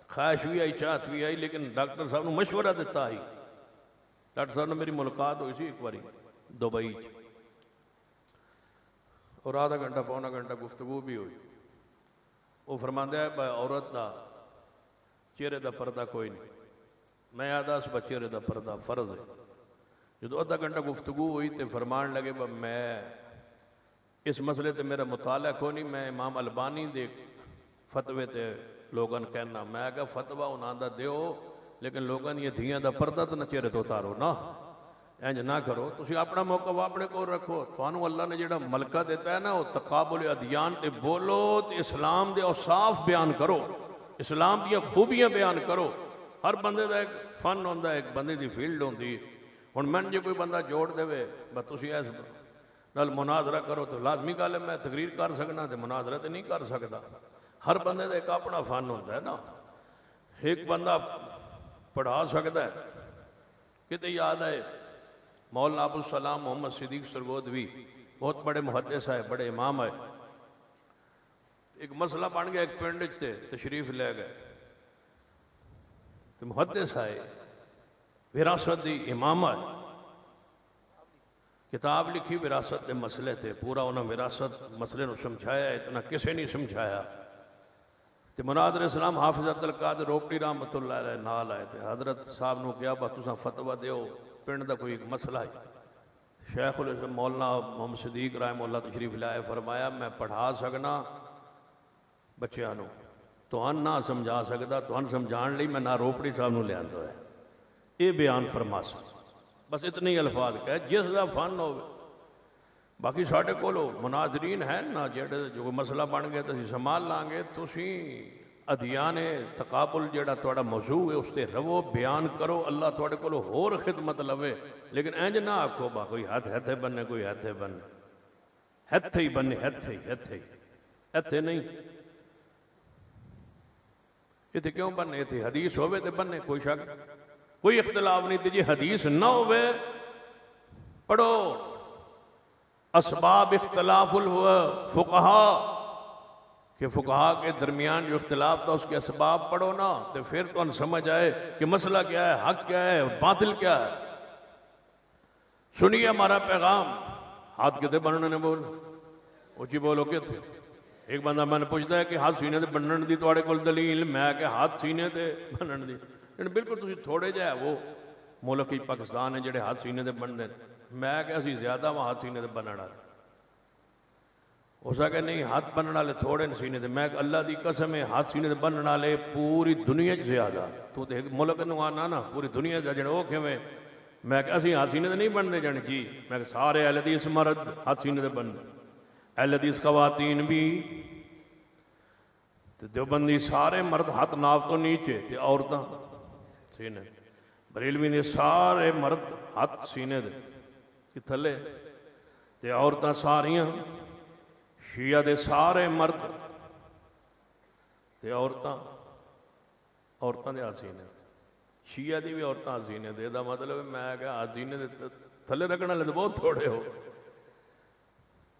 [SPEAKER 1] خواہش بھی آئی چاہت بھی آئی، لیکن ڈاکٹر صاحب نے مشورہ دیتا ہی. ڈاکٹر صاحب نے میری ملاقات ہوئی سی ایک باری دبئی اور آدھا گھنٹہ پونا گھنٹہ گفتگو بھی ہوئی. وہ فرماندہ ہے بھائی عورت دا چہرے دا پردہ کوئی نہیں. میں آدھا اس با چہرے دا پردہ فرض ہے. جدو آدھا گھنٹہ گفتگو ہوئی تو فرمان لگے با میں اس مسئلے تے میرا مطالعہ کوئی نہیں، میں امام البانی دے فتوے تے لوگن کہنا. میں کہا فتوہ انہاں دا دیو لیکن لوگن یہ دھیاں دا پردہ تو نہ چہرے تو اتارو نا، اینج نہ کرو. تسی اپنا موقع اپنے کو رکھو. توانو اللہ نے جڑا ملکہ دیتا ہے نا وہ تقابل ادیان تے بولو تے اسلام دے اوصاف بیان کرو، اسلام دیا خوبیاں بیان کرو. ہر بندے دا ایک فن ہوندہ ہے، ایک بندے دی فیلڈ ہوندی. ہن میں جے کوئی بندہ جوڑ دے وے بس تسی ایس نال مناظرہ کرو تو لازمی گل ہے میں تقریر کر سکنا تے مناظرہ تے نہیں کر سکتا. ہر بندے دا ایک اپنا فن ہوتا ہے نا. ایک بندہ پڑھا سکتا ہے. کتے یاد ہے مولانا ابو السلام محمد صدیق سرگودوی بہت بڑے محدث ہے، بڑے امام ہے. ایک مسئلہ بن گیا ایک پنڈ تے تشریف لے گئے تو محدث ہے، وراثت دی امام ہے. کتاب لکھی وراثت دے مسئلے تھے، پورا انہوں وراثت مسئلے نو سمجھایا، اتنا کسے نہیں سمجھایا. تے مناظر اسلام حافظ عبدالقادر روپڑی رحمت اللہ علیہ نال آئے تھے. حضرت صاحب نو کیا با تساں فتوہ دیو پنڈ دا کوئی مسئلہ ہے. شیخ الاسلام مولانا محمد صدیق رحمہ اللہ تشریف لائے. فرمایا میں پڑھا سکنا بچیاں نو، تو ان نہ سمجھا سکتا، تو ان سمجھان لی میں نہ روپڑی صاحب نو لے آندو ہے. یہ بیان فرما سکتا بس اتنے ہی الفاظ کہے جس دا فن ہو. باقی ساڑھے کو لو مناظرین ہیں نا جڑے جو مسئلہ بن گئے تو سنبھال لیں گے. تسی ادیان تقابل جڑا توڑا موضوع ہے اس تے رو بیان کرو. اللہ توڑے کو لو ہور خدمت لوے، لیکن اینج نہ آکھو با کوئی ہاتھ ہتھے بننے، کوئی ہتھے بننے، ہتھے ہی بننے، ہتھے نہیں. یہ تھے کیوں بننے؟ یہ تھے حدیث ہوئے تھے بننے، کوئی شک کوئی اختلاف نہیں تھی. جی حدیث نہ ہوئے پڑھو. اسباب اختلاف الفقہا کہ فقہا کے درمیان جو اختلاف تھا اس کے اسباب پڑھو نا، تو پھر تو ان سمجھ آئے کہ مسئلہ کیا ہے، حق کیا ہے، باطل کیا ہے. سنیے ہمارا پیغام. ہاتھ کتے بننے نے بول اچھی بولو کہ تھے. ایک بندہ میں نے پوچھتا ہے کہ ہاتھ سینے دے بننے دی توڑے کول دلیل. میں کہ ہاتھ سینے دے بننے دی بالکل تسی تھوڑے جائے وہ ملک ہی پاکستان ہے جڑے ہاتھ سینے دے بن دے. میں کہ اسی زیادہ وہاں ہاتھ سینے دے بننے والے. ہو سکے نہیں ہاتھ بننے والے تھوڑے سینے دے. میں کہ اللہ دی قسم ہے ہاتھ سینے دے بننے والے پوری دنیا زیادہ. تو تے ملک نو آنا نا پوری دنیا دا جڑے او کیویں. میں کہ اسی ہاتھ سینے دے نہیں بن دے جان جی. میں کہ سارے اہل حدیث مرد ہاتھ سینے دے بن دے، اہل حدیث خواتین بھی. تے دیوبندی سارے مرد ہاتھ ناف تو نیچے تے عورتاں سینے. بریلوی دے سارے مرد ہاتھ سینے دے کہ تھلے تے عورتاں ساریاں. شیعہ دے سارے مرد تے عورتاں دے ہاتھ سینے. شیعہ دی بھی عورتاں ہاتھ سینے دے. دا مطلب ہے میں کہ ہاتھ سینے دے تھلے رکھنے والے تو بہت تھوڑے ہو.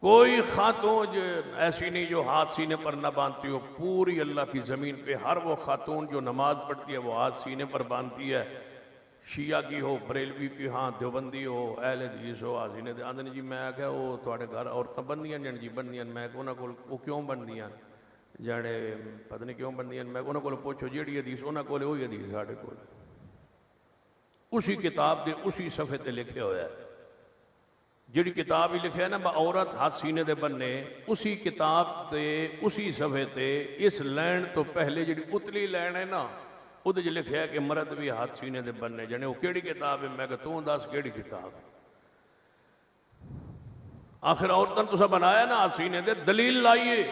[SPEAKER 1] کوئی خاتون جو ایسی نہیں جو ہاتھ سینے پر نہ باندھتی ہو. پوری اللہ کی زمین پہ ہر وہ خاتون جو نماز پڑھتی ہے وہ ہاتھ سینے پر باندھتی ہے. شیعہ کی ہو، بریلوی کی، ہاں دیوبندی ہو، اہل حدیث ہو، ہاتھ سینے دے. آندھے جی میں کہ وہ تھوڑے گھر عورتاں بندیاں جن جی بندیاں. میں کہ انہاں کول وہ کیوں بندیاں جانے پتہ نہیں کیوں بندیاں. میں انہاں کول پوچھو جیڑی حدیث انہاں کول وہی حدیث ساڈے کول اسی کتاب دے اسی صفحے تے لکھے ہویا ہے. جڑی کتاب ہی لکھے ہے نا با عورت ہاتھ سینے دے بننے، اسی کتاب تے اسی صفحے تے اس لین تو پہلے جڑی اتلی لین ہے نا وہ جو لکھے ہے کہ مرد بھی ہاتھ سینے دے بننے. جانے وہ کیڑی کتاب ہے؟ میں کہ تو دس کیڑی کتاب. آخر عورتاں تو سب بنایا نا ہاتھ سینے دے، دلیل لائیے.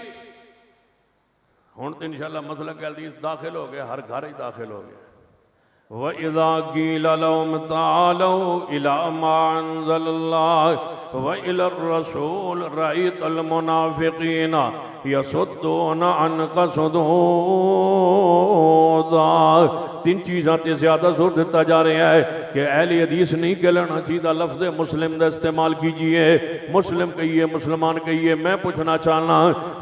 [SPEAKER 1] ہن تو انشاءاللہ مسئلہ کہ حدیث داخل ہو گیا، ہر گھر ہی داخل ہو گیا. وَإِذَا قِيلَ لَهُمْ تَعَالَوْا إِلَىٰ مَا أَنزَلَ اللَّهُ وإلى الرسول رأيت المنافقين يصدون عنك صدودا. تین چیزاں تے زیادہ زور دیتا جا رہا ہے کہ اہل حدیث نہیں کہلانا چاہیے. لفظ مسلم دا استعمال کیجئے. مسلم کہیے, مسلمان کہیے. میں پوچھنا چاہنا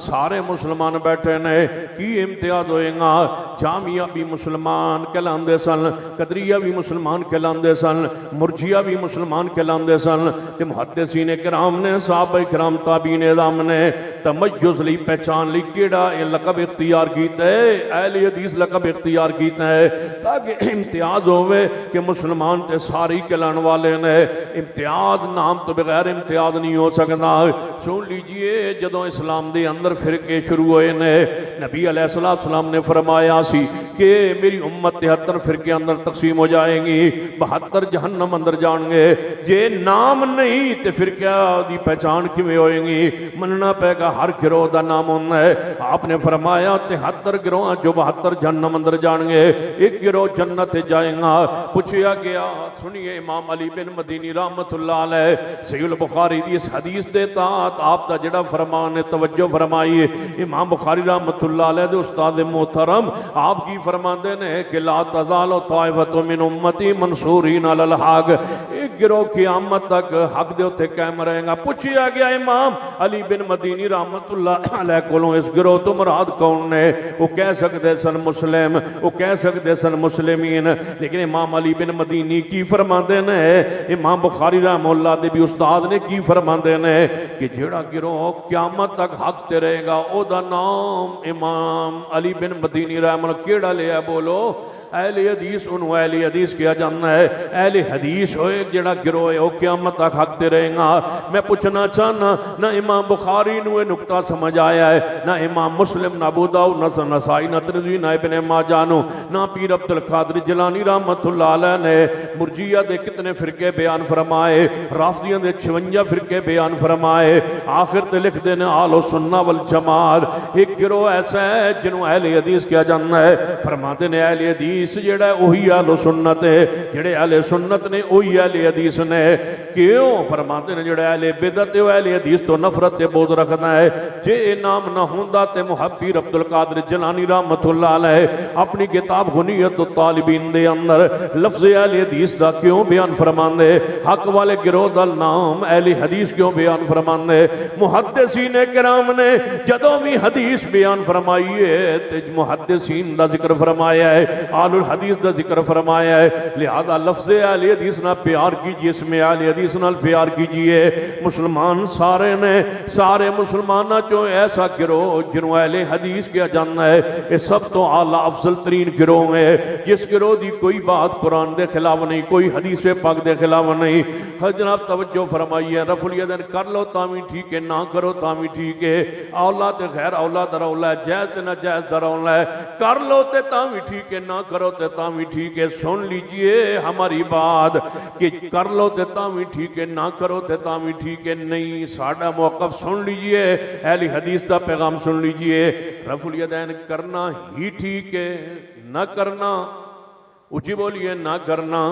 [SPEAKER 1] سارے مسلمان بیٹھے نے کی امتیاز ہوئے گا؟ جامعہ بھی مسلمان کہلاندے سن, قدریہ بھی مسلمان کہلاندے سن, مرجیہ بھی مسلمان کہلاندے سن, تے محدثین کرام نے, صحابہ کرام, تابعین اعظام نے تمیز لی, پہچان لی کیڑا یہ لقب اختیار کیتا ہے, اہل حدیث لقب اختیار کیتا ہے تاکہ امتیاز ہوئے کہ مسلمان تے ساری کہلان والے نے. امتیاز نام تو بغیر امتیاز نہیں ہو سکتا. سن لیجئے جدوں اسلام دے اندر فرقے شروع ہوئے نے, نبی علیہ السلام نے فرمایا سی کہ میری امت 73 فرقے اندر تقسیم ہو جائیں گی, 72 جہنم اندر جان گے. جے نام نہیں تے فرقہ دی پہچان کیویں ہوئیں گی؟ مننا پے گا ہر گروہ دا نام ہونا ہے. آپ نے فرمایا 73 گروہ جو 72 جہنم اندر جان گے, ایک گروہ جنت جائیں گا. پوچھیا گیا, سنیے امام علی بن مدینی رحمت اللہ علیہ صحیح البخاری دی اس حدیث دے تحت آپ دا جڑا فرمان ہے توجہ فرمائیے. امام بخاری رحمت اللہ علیہ دے استاد محترم آپ کی فرماندے نے کہ لا تزال طائفۃ من امتی منصورین علی الحق, ایک گروہ قیامت تک حق دے اوتے قائم رہے گا. پوچھیا گیا امام علی بن مدینی رحمت اللہ علیہ کولوں اس گروہ تو مراد کون نے؟ وہ کہہ سکتے سن مسلم, وہ کہہ سکتے سن مسلمین, لیکن امام علی بن مدینی کی فرماندے نے, امام بخاری رحمہ اللہ دے بھی استاد نے کی فرماندے نے کہ جڑا گروہ قیامت تک حق تے رہے گا او دا نام امام علی بن مدینی رحمہ اللہ کیڑا لیا؟ بولو. اہل حدیث انہوں اہل حدیث کیا جاننا ہے. اہل حدیث ہوئے جڑا گروہ ہے وہ قیامت تک حق تے رہے گا. میں پوچھنا چاہنا نہ امام بخاری نو یہ نکتہ سمجھ آیا ہے, نہ امام مسلم, نہ ابو داؤد, نہ نسائی, نہ ترمذی, نہ ابن ماجہ, نہ پیر عبد القادر جیلانی رحمت اللہ علیہ نے مرجیہ دے کتنے فرقے بیان فرمائے, رافضیہ دے 56 فرقے بیان فرمائے. آخر تے لکھ دینے اہل سنہ والجماعت ایک گروہ ایسا ہے جنہوں اہل حدیث کیا جاننا ہے. فرماتے نے اہل حدیث جڑا ہے وہی اہل سنت ہے, جڑے اہل سنت نے وہی اہل حدیث نے. کیوں؟ فرماتے نے جڑا اہل بدعت ہے اہل حدیث تو نفرت تے بغض رکھتا ہے. جے نام نہ ہوندا تے محبیر عبد القادر جیلانی رحمت اللہ علیہ اپنی کتاب غنیت الطالبین دے اندر لفظ اہل حدیث دا کیوں بیان فرماندے؟ حق والے گروہ دا نام اہل حدیث کیوں بیان فرماندے؟ محدثین کرام نے جدوں بھی حدیث بیان فرمائی ہے تے محدثین دا ذکر فرمایا ہے, اہل الحدیث دا ذکر فرمایا ہے. لہذا لفظ اہل حدیث نہ پیار کیجئے, اس میں اہل حدیث نہ پیار کیجئے. مسلمان سارے نے, سارے مسلمانہ جو ایسا گروہ جنہوں اہل حدیث کیا جاننا ہے, یہ سب تو اعلیٰ افضل ترین گروہ ہے. جس گروہ دی کوئی بات قرآن دے خلاف نہیں, کوئی حدیث پاک دے خلاف نہیں. جناب توجہ فرمائیے, رفع الیدین کر لو تاوی ٹھیک ہے, نہ کرو تاوی ٹھیک ہے. اولاد غیر اولاد در اولاد, جائز تے ناجائز در اولاد, کر لو تے تاوی ٹھیک ہے, نہ کرو تے تاوی ٹھیک ہے. سن لیجئے ہماری بات کہ کر لو تے تاوی ٹھیک ہے, نہ کرو تے تاوی ٹھیک ہے نہیں. ساڑھا موقف سن لیجئے, اہل حدیث دا پیغام سن لیجئے. رفع الیدین کرنا ہی ٹھیک ہے, نہ کرنا, اچھی بولیے, نہ کرنا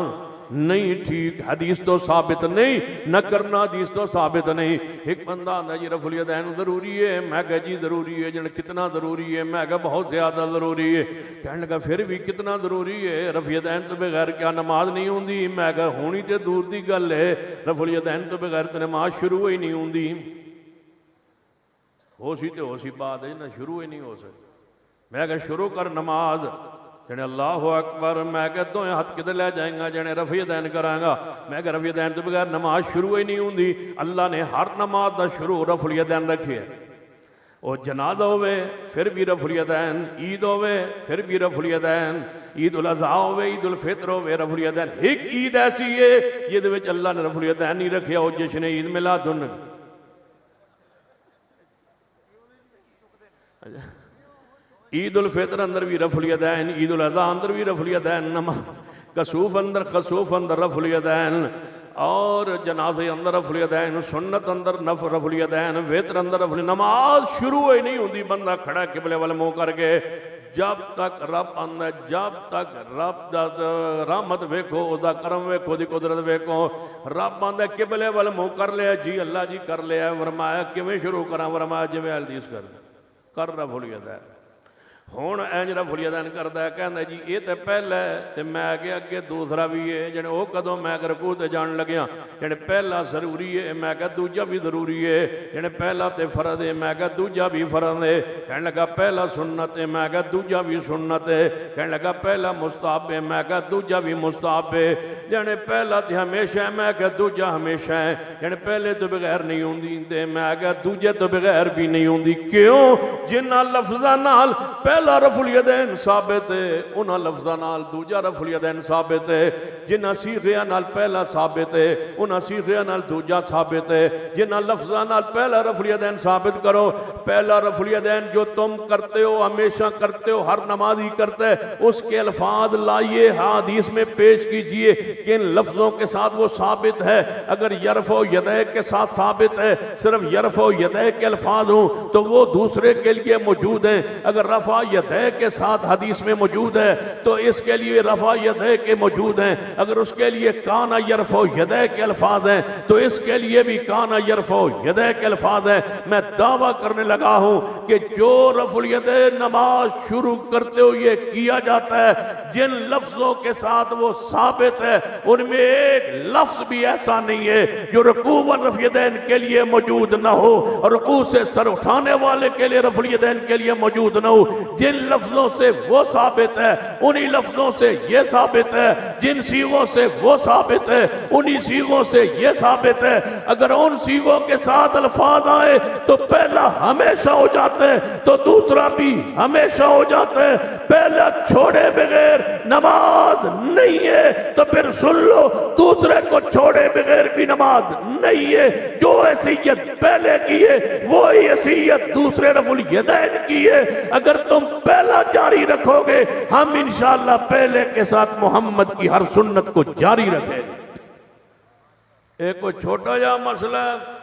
[SPEAKER 1] نہیں ٹھیک. حدیث تو ثابت نہیں, نہ کرنا حدیث تو ثابت نہیں. ایک بندہ آندا جی رفع الیدین ضروری ہے, میں کہا جی ضروری ہے. جن کتنا ضروری ہے؟ میں کہا بہت زیادہ ضروری ہے. کہنے لگا پھر بھی کتنا ضروری ہے؟ رفع الیدین تو بغیر کیا نماز نہیں ہوندی؟ میں کہا ہونی تے دور دی گل ہے, رفع الیدین تو بغیر تے نماز شروع ہی نہیں ہوندی. ہو سی بات ہے نہ شروع ہی نہیں ہو سکتی. میں کہا شروع کر نماز. جنے اللہ اکبر, میں کہتا ہوں ہاتھ کدھر لے جائیں گا؟ جنے رفع الیدین کرائیں گا. میں کہا رفع الیدین تو بغیر نماز شروع ہی نہیں ہوندی. اللہ نے ہر نماز دا شروع رفع الیدین رکھی ہے. اور جنازہ ہوئے پھر بھی رفع الیدین, عید ہوئے پھر بھی رفع الیدین, عید الاضحیٰ ہوئے, عید الفطر ہوئے, رفع الیدین. ایک عید ایسی ہے یہ دے وچ اللہ نے رفع الیدین نہیں رکھیا, وہ جشن عید میلاد النبی. عید الفطر اندر بھی رفع الیدین, عید الاضحیٰ اندر بھی رفع الیدین, کسوف اندر خسوف اندر رفع الیدین, اور جنازے اندر رفع الیدین, سنت اندر رفع الیدین, وتر اندر رفع الیدین. نماز شروع ہی نہیں ہوندی. بندہ کھڑا قبلے والے منہ کر کے جب تک رب آندا جب تک رب دا رحمت ویکھو اس دا کرم ویکھو دی قدرت ویکھو رب آندا قبلے ول منہ کر لیا جی اللہ جی کر لیا فرمایا کیویں شروع کراں فرمایا جویں حدیث کر رفع الیدین ہوں اینج رفع الیدین کردا ہے کہندا جی یہ تے پہلا ہے تے میں اگے دوسرا بھی ہے جنے وہ کدوں میں رکوع تے جان لگیا جنے پہلا ضروری ہے میں کہا دوجا بھی ضروری ہے جنے پہلا تے فرض ہے میں کہا دوجا بھی فرض ہے کہنے لگا پہلا سنت ہے میں کہا دوجا بھی سنت ہے کہنے لگا پہلا مستحب ہے میں کہا دوجا بھی مستحب ہے جنے پہلا تے ہمیشہ ہے میں کہا دوجا ہمیشہ ہے جنے پہلے تو بغیر نہیں ہوندی تے میں کہا دوجے تو بغیر بھی نہیں ہوندی کیوں جنہاں لفظاں نال پہلا رفع الیدین ثابت ہے انہاں لفظاں نال دوجا رفع الیدین ثابت ہے جنہاں صیغیاں نال پہلا ثابت ہے انہاں صیغیاں نال دوجا ثابت ہے جنہاں لفظاں نال پہلا رفع الیدین ثابت کرو پہلا رفع الیدین جو تم کرتے ہو ہمیشہ کرتے ہو ہر نمازی کرتا ہے اس کے الفاظ لائیے حدیث میں پیش کیجئے کہ ان لفظوں کے ساتھ وہ ثابت ہے اگر یرفع یدیہ کے ساتھ ثابت ہے صرف یرفع یدیہ کے الفاظ ہوں تو وہ دوسرے کے لیے موجود ہیں اگر رفع یدیہ کے ساتھ حدیث میں موجود ہے تو اس کے لیے رفع یدیہ کے موجود ہیں اگر اس کے لیے کان یرفع یدیہ کے الفاظ ہیں تو اس کے لیے بھی کان یرفع یدیہ کے الفاظ ہیں میں دعویٰ کرنے لگا ہوں کہ جو رفع الیدین نماز شروع کرتے ہو یہ کیا جاتا ہے جن لفظوں کے ساتھ وہ ثابت ہے ان میں ایک لفظ بھی ایسا نہیں ہے جو رکوع و رفع الیدین کے لیے موجود نہ ہو اور رکوع سے سر اٹھانے والے کے لیے رفع الیدین کے لیے موجود نہ ہو جن لفظوں سے وہ ثابت ہے انہی لفظوں سے یہ ثابت ہے جن صیغوں سے وہ ثابت ہے انہی صیغوں سے یہ ثابت ہے اگر ان صیغوں کے ساتھ الفاظ آئے تو پہلا ہمیشہ ہو جاتا ہے تو دوسرا بھی ہمیشہ ہو جاتا ہے پہلا چھوڑے بغیر نماز نہیں ہے تو پھر سن لو دوسرے کو چھوڑے بغیر بھی نماز نہیں ہے جو حیثیت پہلے کی ہے وہی حیثیت دوسرے رفع الیدین کی ہے اگر تم پہلا جاری رکھو گے ہم انشاءاللہ پہلے کے ساتھ محمد کی ہر سنت کو جاری رکھیں گے ایک کوئی چھوٹا جا مسئلہ ہے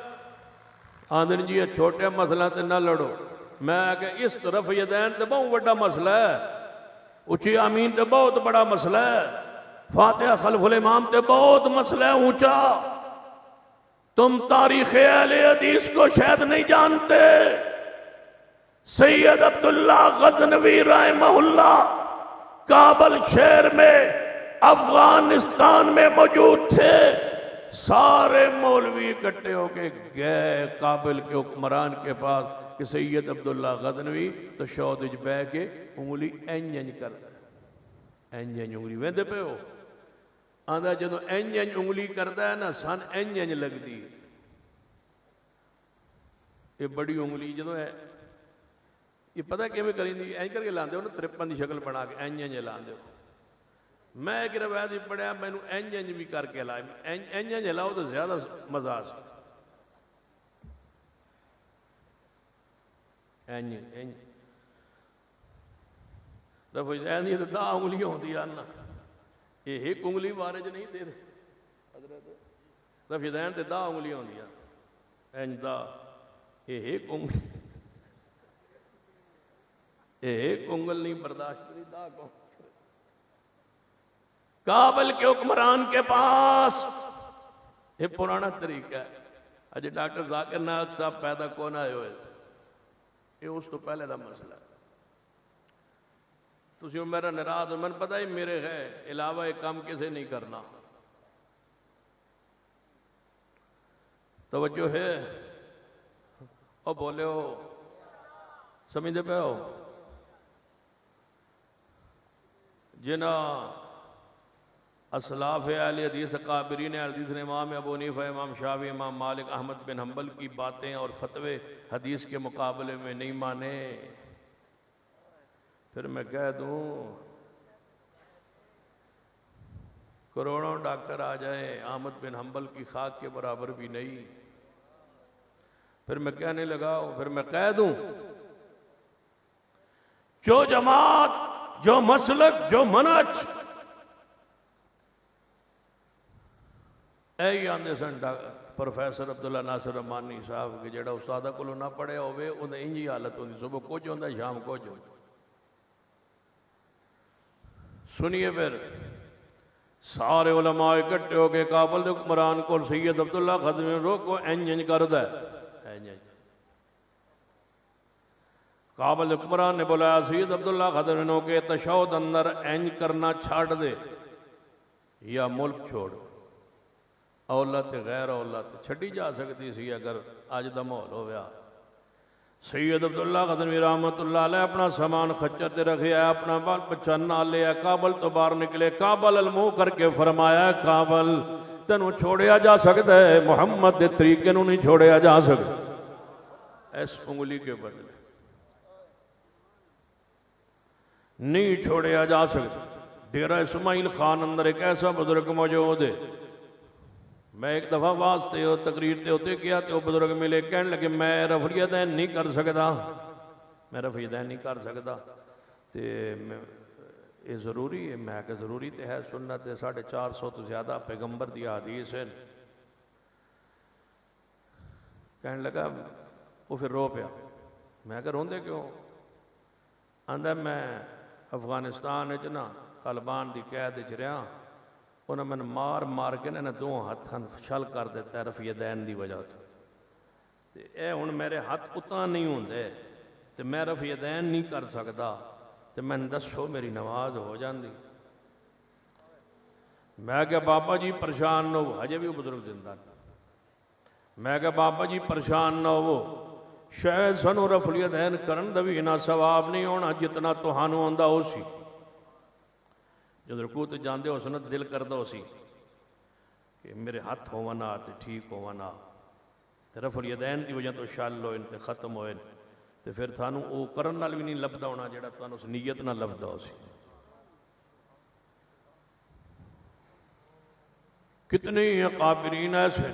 [SPEAKER 1] آندن جی چھوٹے مسئلہ تے نہ لڑو میں کہ اس طرف یدین تے بہت بڑا مسئلہ ہے اونچی آمین تے بہت بڑا مسئلہ ہے فاتحہ خلف الامام تے بہت مسئلہ ہے اونچا تم تاریخ اہل حدیث کو شاید نہیں جانتے سید عبداللہ غزنوی رحمہ اللہ کابل شہر میں افغانستان میں موجود تھے سارے مولوی اکٹھے ہو کے گئے کابل کے حکمران کے پاس کہ سید عبداللہ غزنوی تو شودج بہ کے انگلی اینج کر اینج انگلی ویندے پہ ہو آندھا جدو اینج انگلی کرتا ہے نا سن اینج لگ دی یہ بڑی انگلی جدو ہے یہ پتہ کہ میں کریں دی اینج کر کے لاندے ہو نا 53 دی شکل بنا کے اینج لاندے ہو میں ایک روایت ہی پڑھیا میں نے اینج بھی کر کے لائے اینج لاؤ تو زیادہ مزہ سے اینج رفع الیدین تو 10 انگلیاں ہوتی ہیں نا یہ ایک انگلی وارج نہیں دے حضرت رفع الیدین تے 10 انگلیاں ہوتی ہیں اینج دا یہ ایک انگلی ایک انگل نہیں برداشت کری 10 کو کابل کے حکمران کے پاس یہ پرانا طریقہ ہے اجے ڈاکٹر ذاکر نائک صاحب پیدا کون آئے ہوئے یہ اس تو پہلے دا مسئلہ ہے تسی ہو میرا نراض ہو من پتہ ہی میرے ہے علاوہ ایک کام کسے نہیں کرنا توجہ ہے او بولے ہو سمجھے پہ ہو جنا اسلاف اہل حدیث اکابرین اہل حدیث نے امام ابو حنیفہ امام شافعی امام مالک احمد بن حنبل کی باتیں اور فتوے حدیث کے مقابلے میں نہیں مانے پھر میں کہہ دوں کروڑوں ڈاکٹر آ جائیں احمد بن حنبل کی خاک کے برابر بھی نہیں پھر میں کہنے لگا پھر میں کہہ دوں جو جماعت جو مسلک جو منہج اے آندے سن پروفیسر عبداللہ ناصر رحمانی صاحب کہ جڑا استادہ کو نہ پڑھے ہوئے انہیں انجی حالت ہوندی صبح کچھ ہوندہ شام کچھ ہوندہ سنیے پھر سارے علماء اکٹھے ہو کے کابل دے حکمران کو سید عبداللہ خضرمی روکو انج کردا ہے کابل دے حکمران نے بولایا سید عبداللہ خضرمی کے تشہد اندر انج کرنا چھاڑ دے یا ملک چھوڑ اولت غیر اولت چھٹی جا سکتی سی اگر آج دا ماحول ہو گیا سید عبداللہ خضرمی رحمت اللہ علیہ اپنا سامان خچر تے رکھے آیا اپنا بال بچہ نہ لے آیا کابل تو باہر نکلے کابل المو کر کے فرمایا کابل تینوں چھوڑیا جا سکتا ہے محمد دے طریقے نوں نہیں چھوڑیا جا سکتا ایس انگلی کے بدلے نہیں چھوڑیا جا سکتا ڈیرہ اسماعیل خان اندر ایک ایسا بزرگ موجود ہے میں ایک دفعہ واسطے ہو تقریر تے ہوتے کیا تے وہ بزرگ ملے کہنے لگے میں رفع یدین نہیں کر سکتا میں رفع یدین نہیں کر سکتا تے یہ ضروری ہے میں کہ ضروری تے ہے سنت 450 تو زیادہ پیغمبر دی حدیث ہے کہنے لگا وہ پھر رو پیا میں کہ روندے کیوں آندہ میں افغانستان نا طالبان دی قید وچ رہا انہوں نے مار مار کے نا دو ہاتھاں چھل کر دیتا ہے رفع یدین دی وجہ تو اے ہن میرے ہاتھ اتنا نہیں ہوندے تے میں رفع یدین نہیں کر سکتا تے میں دسو میری نماز ہو جاندی میں کہ بابا جی پریشان نہ ہو ہجے بھی وہ بزرگ زندہ میں کہ بابا جی پریشان نہ ہو شاید سنو رفع یدین کرن دا بھی نہ ثواب نہیں ہونا جتنا تہانوں آندا ہو سی جب رکوع تے جاندے ہو سنت دل کردہ ہو سی کہ میرے ہاتھ ہونا تے ٹھیک ہونا تے رفع الیدین دی وجہ تو شال ہوئے تے ختم ہوئے تے پھر تھانوں او کرن نال بھی نہیں لبدا ہونا جڑا تھانوں اس نیت نہ لبدا ہو سی کتنے اکابرین ایسے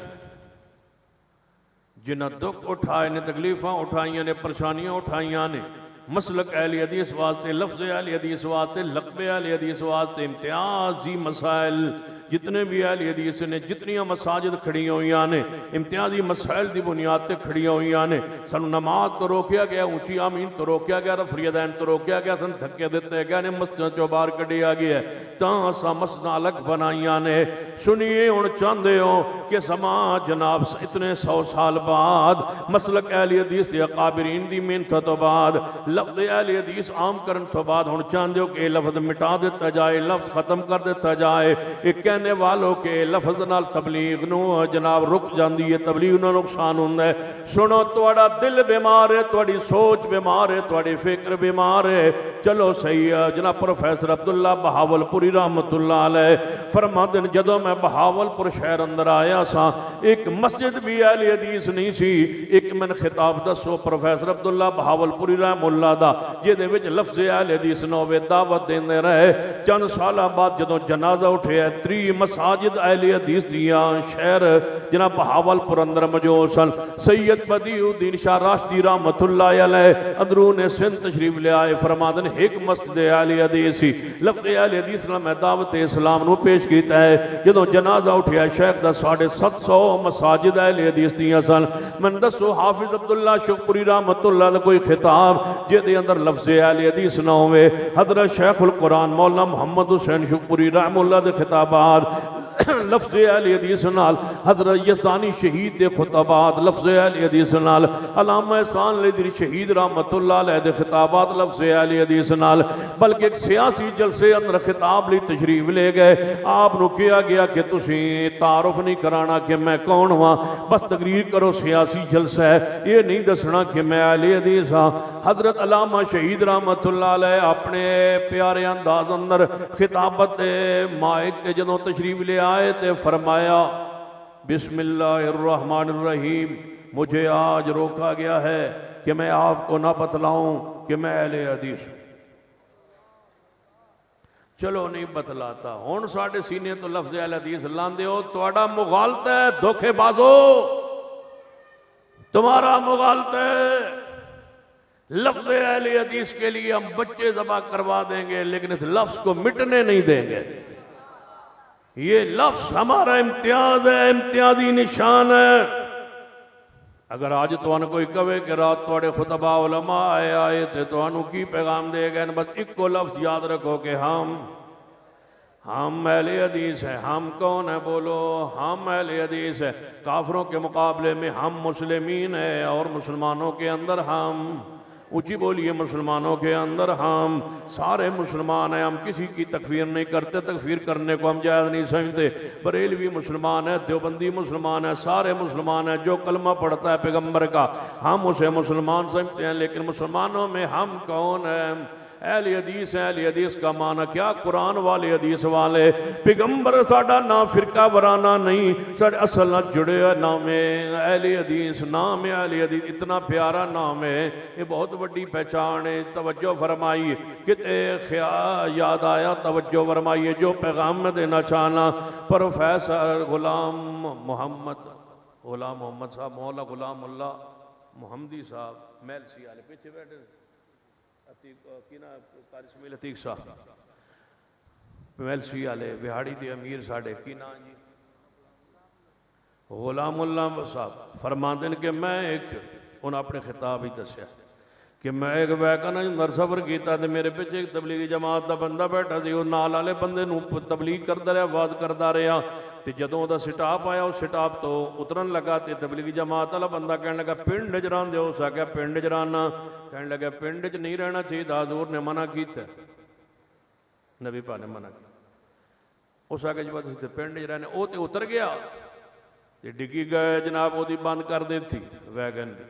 [SPEAKER 1] جنہ دکھ اٹھائے نے تکلیفاں اٹھائیاں نے پریشانیاں اٹھائیاں نے مسلک اہل حدیث واسطے لفظ اہل حدیث واسطے لقب اہل حدیث واسطے امتیازی مسائل جتنے بھی اہل حدیث نے جتنیاں مساجد کھڑی ہوئی نے امتیازی مسائل دی بنیاد تے کھڑی ہوئی نے سن نماز تو روکیا گیا اونچی آمین تو روکیا گیا رفع یدین تو روکیا گیا سن دھکے دیتے گئے نے مسجد چوں باہر کڈیا گیا تاں سا مسجد الگ بنائیاں نے سنیے ہن چاہندے ہو کہ سماج جناب اتنے 100 سال بعد مسلک اہل حدیث دے اکابرین دی محنت تو بعد لفظ اہل حدیث عام کرن تو بعد ہن چاہندے ہو کہ لفظ مٹا دیتا جائے لفظ ختم کر دیتا جائے ایک کہنے والوں کے لفظ نال تبلیغ نو جناب رک جاندی ہے تبلیغ نو نقصان ہوندا ہے سنو تواڈا دل بیمار ہے تواڈی سوچ بیمار ہے تواڈی فکر بیمار ہے چلو صحیح ہے جناب پروفیسر عبداللہ بہاولپوری رحمت اللہ علیہ فرماتے ہیں جدوں میں بہاولپور شہر اندر آیا سا ایک مسجد بھی اہل حدیث نہیں سی ایک میں خطاب دسو پروفیسر عبداللہ بہاولپوری رحمت اللہ دا جہدے وچ لفظ اہل حدیث نو دعوت دیندے رہے چند سال بعد جدوں جنازہ اٹھیا 3 مساجد اہل حدیث دیاں شہر جناب بہاولپور اندر موجود سن سید بدیع الدین شاہ راشدی رحمت اللہ علیہ اندرون سندھ تشریف لے آئے فرماتے ہیں ایک مسجد اہل حدیث سی لفظ اہل حدیث نے میں دعوت اسلام نو پیش کیتا ہے جدوں جنازہ اٹھیا شیخ دا 750 مساجد اہل حدیث دیاں سن میں دسو حافظ عبداللہ شکری رحمت اللہ دا کوئی خطاب جہدے اندر لفظ اہل حدیث نہ ہوئے حضرت شیخ القرآن مولانا محمد حسین شکری رحمت اللہ دے خطابات لفظ اہل حدیث نال حضرت یزدانی شہید دے خطابات لفظ اہل حدیث نال علامہ احسان علی دری شہید رحمت اللہ علیہ دے خطابات لفظ اہل حدیث نال بلکہ ایک سیاسی جلسے اندر خطاب لی تشریف لے گئے آپ نو کیا گیا کہ تسی تعارف نہیں کرانا کہ میں کون ہوا بس تقریر کرو سیاسی جلسہ ہے یہ نہیں دسنا کہ میں اہل حدیث ہاں حضرت علامہ شہید رحمت اللہ علیہ اپنے پیارے انداز اندر خطابت مائک تے جدوں تشریف لے آئے تے فرمایا بسم اللہ الرحمن الرحیم مجھے آج روکا گیا ہے کہ میں آپ کو نہ بتلاؤں کہ میں اہل حدیث ہوں چلو نہیں بتلاتا ہون ساڑھے سینے تو لفظ اہل حدیث لاندے ہو تواڈا مغالط ہے دھوکے بازو تمہارا مغالط ہے لفظ اہل حدیث کے لیے ہم بچے ذبح کروا دیں گے لیکن اس لفظ کو مٹنے نہیں دیں گے یہ لفظ ہمارا امتیاز ہے امتیازی نشان ہے اگر آج تو انہوں کوئی کہے کہ رات توڑے خطبہ علماء آئے تھے تو انہوں کی پیغام دے گئے بس ایک کو لفظ یاد رکھو کہ ہم ہم اہل حدیث ہیں. ہم کون ہیں بولو؟ ہم اہل حدیث ہیں. کافروں کے مقابلے میں ہم مسلمین ہیں، اور مسلمانوں کے اندر ہم، اونچی بولیے، مسلمانوں کے اندر ہم سارے مسلمان ہیں. ہم کسی کی تکفیر نہیں کرتے، تکفیر کرنے کو ہم جائز نہیں سمجھتے. بریلوی مسلمان ہے، دیوبندی مسلمان ہے، سارے مسلمان ہیں. جو کلمہ پڑھتا ہے پیغمبر کا ہم اسے مسلمان سمجھتے ہیں. لیکن مسلمانوں میں ہم کون ہیں؟ اہل حدیث ہیں. اہل حدیث کا معنی کیا؟ قرآن والے، حدیث والے. پیغمبر ساڈا نام فرقہ ورانہ نہیں، ساڈے اصل نہ جڑے ہوئے نام ہے اہل حدیث. نام ہے اہل حدیث، اتنا پیارا نام ہے، یہ بہت بڑی پہچان ہے. توجہ فرمائیے، کتے خیال یاد آیا، توجہ فرمائیے. جو پیغام میں دینا چاہنا، پروفیسر غلام محمد صاحب، مولا غلام اللہ محمدی صاحب میل سی والے پیچھے بیٹھے، قاری اسماعیل عتیق صاحب میل سی والے بہاڑی دے امیر ساڑے کی نام جی غلام اللہ صاحب فرماندے ہیں کہ میں ایک، انہوں اپنے خطاب ہی دسیا کہ میں ایک ویکن اندر سفر کیتا تے میرے پیچھے ایک تبلیغی جماعت دا بندہ بیٹھا سی. وہ نال والے بندے نو تبلیغ کردا رہا، آواز کردا رہا. تے جدوں دا سٹاپ آیا، اس سٹاپ تو اترن لگا تے تبلیغی جماعت والا بندہ کہنے لگا پنڈ وچ رہندے ہو؟ اس آخیا پنڈ وچ رہنا. کہنے لگا پنڈ وچ نہیں رہنا چاہیے، حضور نے منع کیتا، نبی پاک نے منع کیا. اس آخیا جی بس پنڈ وچ رہنے. وہ تے اتر گیا تے ڈگی گئے جناب، وہ بند کر دیتی ویگن دی.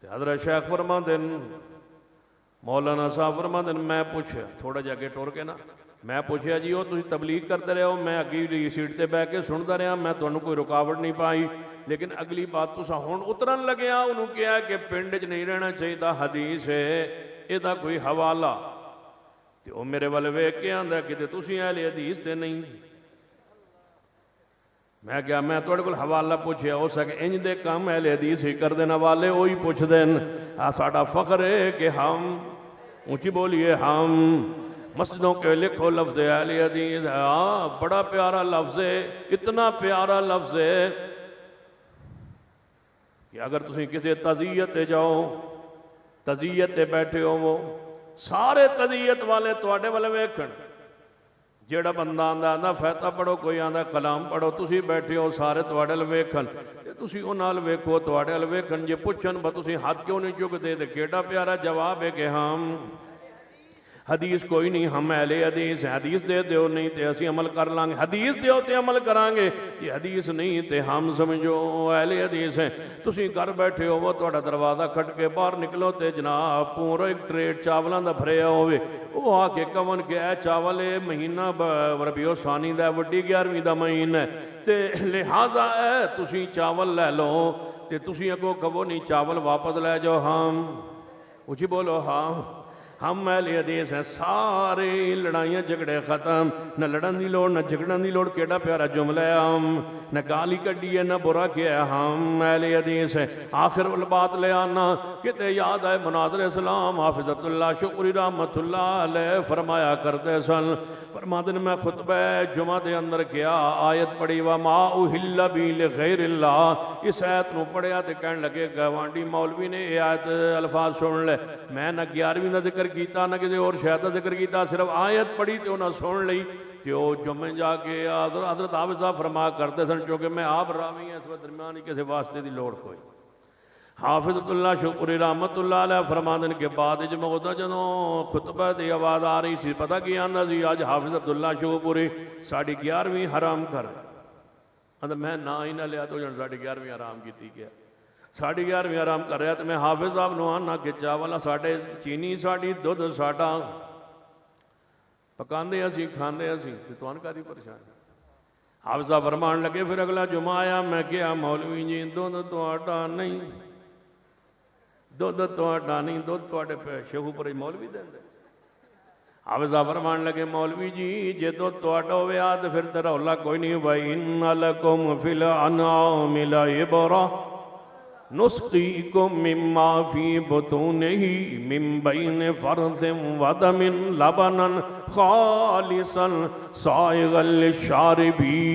[SPEAKER 1] حضرت شیخ فرماندے مولانا صاحب فرماندے میں پوچھا تھوڑا جا کے ٹور کے نا، میں پوچھا جی وہ تسی تبلیغ کرتے رہے ہو، میں اگلی سیٹ تے بیٹھ کے سنتا رہا، میں تمہیں کوئی رکاوٹ نہیں پائی. لیکن اگلی بات تسا ہن اترن لگیا، انہوں کیا کہ پنڈ وچ نہیں رہنا چاہیے، حدیث ہے، یہ کوئی حوالہ. تے وہ میرے والے ویکھ کے آندا کہ تسی اہل حدیث تے نہیں. میں کیا میں تھوڑے کو حوالہ پوچھیا، ہو سکے انج دے کام اہل حدیث ہی کر دین، حوالے وہی پوچھ دین. ساڈا فخر ہے کہ ہم، اونچی بولیے، ہم مسجدوں کے لکھو لفظ اہل حدیث. ہاں بڑا پیارا لفظ ہے، اتنا پیارا لفظ ہے کہ اگر تسی کسی تعزیت تے جاؤ، تعزیت تے بیٹھے ہو، سارے تعزیت والے تواڈے والے ویکھن. جیڑا بندہ آندا فاتحہ پڑھو، کوئی آندا کلام پڑھو، تسی بیٹھے ہو سارے تواڈے ول ویکھن، تے تسی انہاں ول ویکھو تواڈے ول ویکھن. جے پوچھن با تسی ہاتھ کیوں نہیں چکدے تے کیڑا پیارا جواب ہے کہ ہم حدیث کوئی نہیں، ہم اہل حدیث ہیں. حدیث دے دیو نہیں تے اسی عمل کر لیں گے، حدیث دیو تے عمل کران گے. یہ حدیث نہیں تے ہم سمجھو اہل حدیث ہیں. تسی گھر بیٹھے ہو، تہاڈا دروازہ کھٹ کے باہر نکلو تے جناب پورا ایک ٹریٹ چاولاں دا بھریا ہوئے، وہ آ کے کون کہ اے چاول اے مہینہ ربیع ثانی دا وڈی 11ویں دا مہینہ ہے تے لہذا اے تسی چاول لے لو. تے تسی اگوں کہو نہیں چاول واپس لے جاؤ. ہم اونچی بولو، ہم اہل حدیث ہیں. سارے لڑائیاں جھگڑے ختم، نہ لڑن دی لوڑ، نہ جھگڑن دی لوڑ. کیڑا پیارا جملہ ہے، ہم نہ گالی کڈی ہے، نہ برا کیا ہے، ہم اہل حدیث ہیں. آخر بات لے آنا کتے یاد آئے مناظر اسلام حافظ عبداللہ شکری رحمت اللہ علیہ فرمایا کرتے سن. فرماتے ہیں میں خطبہ جمعہ دے اندر کیا آیت پڑھی وَمَا أُحِلَّ بِهِ لِغَيْرِ اللَّهِ. اس آیت نو پڑھیا تے کہنے لگے گوانڈی مولوی نے یہ آیت الفاظ سن لے. میں نہ 11ویں نہ ذکر کیتا نہ کسی اور شاید کا ذکر کیتا، صرف آیت پڑھی تے انہاں سن لئی. تے او جمعے جا کے حضرت حافظ صاحب فرما کرتے سن، چونکہ میں آپ راوی ہیں، اس وقت درمیان کسی واسطے دی لوڑ کوئی. حافظ عبداللہ شکری رحمت اللہ علیہ فرماندن کے بعد میں ہوتا جدوں خطبہ دی آواز آ رہی سی، پتہ کی آندا سی آج حافظ عبداللہ شکری 11.5 حرام کر. میں نہ ہی نہ لیا تو جن 11.5 حرام کیتی گیا، 11.5 حرام کر رہا. تو میں حافظ صاحب نو آنا کہ چاولا ساڈے چینی ساڈی دودھ ساڈا پکاندے اسی کھاندے اسی تے تواں کادی پریشانی. حافظ صاحب فرمان لگے پھر اگلا جمعہ آیا، میں کہا مولوی جی دودھ تواڈا نہیں، دودھ تواڈا نہیں، دودھ تواڈے شیخو پر مولوی دیندے. حافظ صاحب فرمان لگے مولوی جی جے دودھ تواڈا ہویا تے پھر تے رولا کوئی نہیں. وَإِنَّ لَكُمْ فِي الْأَنْعَامِ لَعِبْرَةً نُسْقِيكُم مِّمَّا فِي بُطُونِهِ مِن بَيْنِ فَرْثٍ وَدَمٍ لَبَنًا خَالِصًا سَائِغًا لِلشَّارِبِينَ.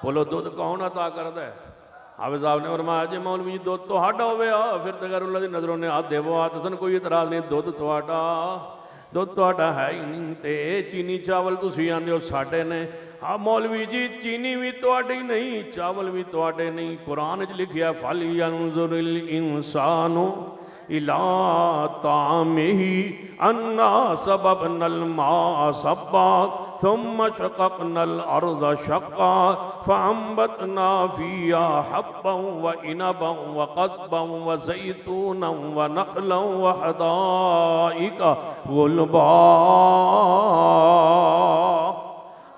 [SPEAKER 1] بولو دودھ کون عطا کردا ہے؟ حافظ صاحب نے فرمایا جی مولوی جی دودھ تہاڈا ہویا پھر تے غیر اللہ دی نظروں نے ہاتھ دے وہ ہاتھ سن کوئی اعتراض نہیں، دودھ تہاڈا ਦੁੱਧ ਤੁਹਾਡਾ ਹੈ ਹੀ ਨਹੀਂ ਤੇ ਚੀਨੀ ਚਾਵਲ ਤੁਸੀਂ ਆਂਦੇ ਹੋ ਸਾਡੇ ਨੇ। ਆ ਮੌਲਵੀ ਜੀ ਚੀਨੀ ਵੀ ਤੁਹਾਡੀ ਨਹੀਂ, ਚਾਵਲ ਵੀ ਤੁਹਾਡੇ ਨਹੀਂ। ਕੁਰਾਨ 'ਚ ਲਿਖਿਆ ਫਲ ਯਨਜ਼ੁਰਿਲ ਇਨਸਾਨੁ ਇਲਾ ਤਾਮਿਹੀ ਅੰਨਾ ਸਬਬਨਲ ਮਾ ਸੱਬਾ ثم شققنا الأرض شقا فأنبتنا فيها حبا وعنبا وقضبا وزيتونا ونخلا وحدائق غلبا۔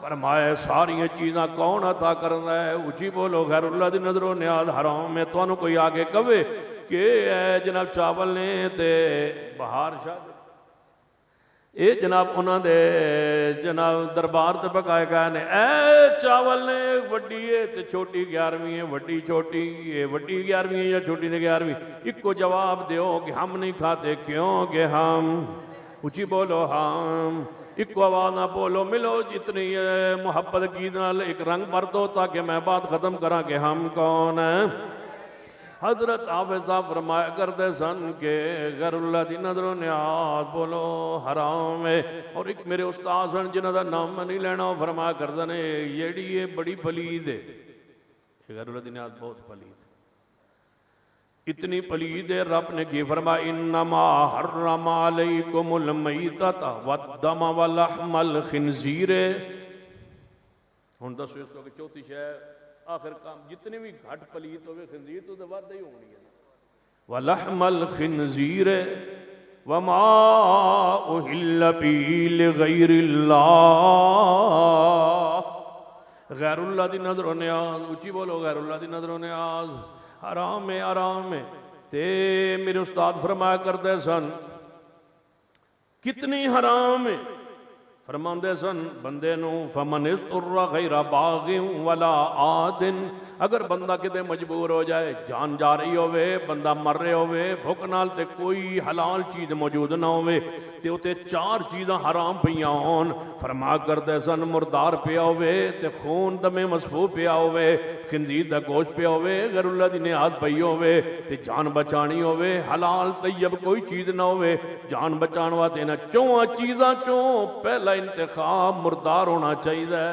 [SPEAKER 1] فرمائے ساری چیزاں کون عطا کرنا ہے؟ اچھی بولو غیر اللہ دی نظر و نیاز حرام ہے۔ تو کوئی آگے کہے کہ اے جناب چاول نے تے بہار شاہ اے جناب انہاں دے جناب دربار تے پکائے گئے نے اے چاول نے وڈی ہے تے چھوٹی 11ویں ہے، وڈی چھوٹی ہے، وڈی 11ویں ہے یا چھوٹی تے 11ویں؟ ایک کو جواب دیو کہ ہم نہیں کھاتے، کیوں کہ ہم اچھی بولو ہم ایک کو آواز نہ بولو، ملو جتنی محبت کی نال ایک رنگ بھر دو تاکہ میں بات ختم کرا کہ ہم کون ہیں۔ حضرت حافظ صاحب فرمایا کرتے سن کہ غیر اللہ دی نظر و نیاز بولو حرام ہے۔ اور ایک میرے استاد سن جنہاں دا نام میں نہیں لینا، فرمایا کرتے نے یہی یہ بڑی پلید ہے، غیر اللہ دی نیاز بہت پلید ہے، اتنی پلید ہے۔ رب نے کی فرمایا انما حرم علیکم المیتۃ والدم ولحم الخنزیر۔ ہن دسو اس کو کہ چوتھی شے آخر کام جتنی بھی گھٹ پلیت ہوئے خنزیر تو دے ہی ہونی ہے۔ وَلَحْمَ الْخِنْزِيرِ وَمَا أُحِلَّ بِهِ لِغَيْرِ اللَّهِ۔ غیر اللہ دی نظر و نیاز، اچھی بولو غیر اللہ دی نظر و نیاز حرام ہے، حرام ہے۔ تے میرے استاد فرمایا کرتے سن کتنی حرام ہے، فرماندے سن بندے نو فمن اضطر غیر باغ ولا عاد، اگر بندہ کتے مجبور ہو جائے، جان جا رہی ہوئے، بندہ مر رہے ہوئے، بھوک نال تے کوئی حلال چیز موجود نہ ہوئے تے اتے چار چیزاں حرام پیاں ہون، فرما کردے سن مردار پیا ہوئے تے خون دم مصفوح پیا ہوئے، خنزیر دا گوشت پیا ہوئے، غیر اللہ دی نیاز پئی ہوئے تے جان بچانی ہوئے، حلال طیب کوئی چیز نہ ہوئے، جان بچان واسطے نہ چواں چیزاں چوں پہلا انتخاب مردار ہونا چاہیے۔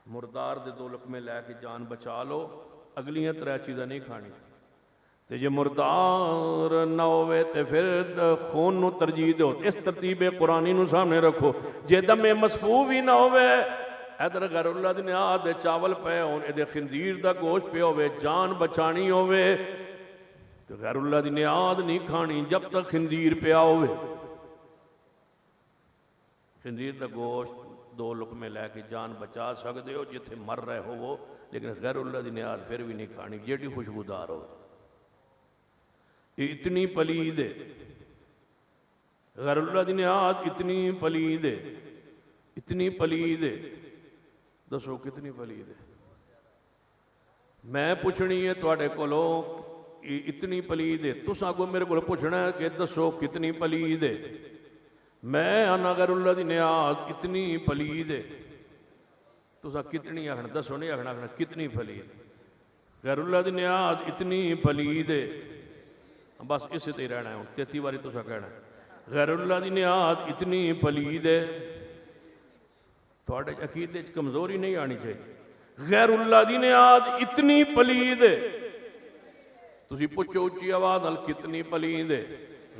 [SPEAKER 1] مردار دے دو لقمے لے کے جان بچا لو، اگلیاں ترے چیزاں نہیں کھانی۔ تے جے مردار نہ ہوئے تے پھر خون نو ترجیح دو، اس ترتیب قرآنی نو سامنے رکھو۔ جے دم مصفوح بھی نہ ہوئے، ادھر غیر اللہ دی نیاز دے چاول پے ہون، ادھر خنزیر دا گوشت پہ ہوئے، جان بچانی ہوئے تو غیر اللہ دی نیاز نہیں کھانی جب تک خنزیر پیا ہوئے۔ خنزیر دا گوشت دو لقمے لے کے جان بچا سکتے ہو جتھے مر رہے ہو وہ، لیکن غیر اللہ دی نیاز پھر بھی نہیں کھانی جیڑی خوشبودار ہو۔ یہ اتنی پلید ہے، غیر اللہ دی نیاز اتنی پلید ہے، اتنی پلید ہے، دسو کتنی پلید ہے۔ میں پوچھنی ہے تواڈے کولو اتنی پلید ہے، تساں کو میرے کو پوچھنا ہے کہ دسو کتنی پلید ہے۔ میں آنا غیر اللہ دی نیاز اتنی پلید ہے، تساں کتنی آخنا، دسو نہیں آخنا، آخنا کتنی پلید، غیر اللہ دی نیاز اتنی پلید ہے۔ بس اسے تے رہنا ہے، 33 باری تساں کہنا ہے غیر اللہ دی نیاز اتنی پلید ہے۔ تھوڑے عقیدے کمزوری نہیں آنی چاہیے، غیر اللہ دی نیاز اتنی پلید ہے۔ تسی پوچھو اچھی آواز نال کتنی پلید ہے،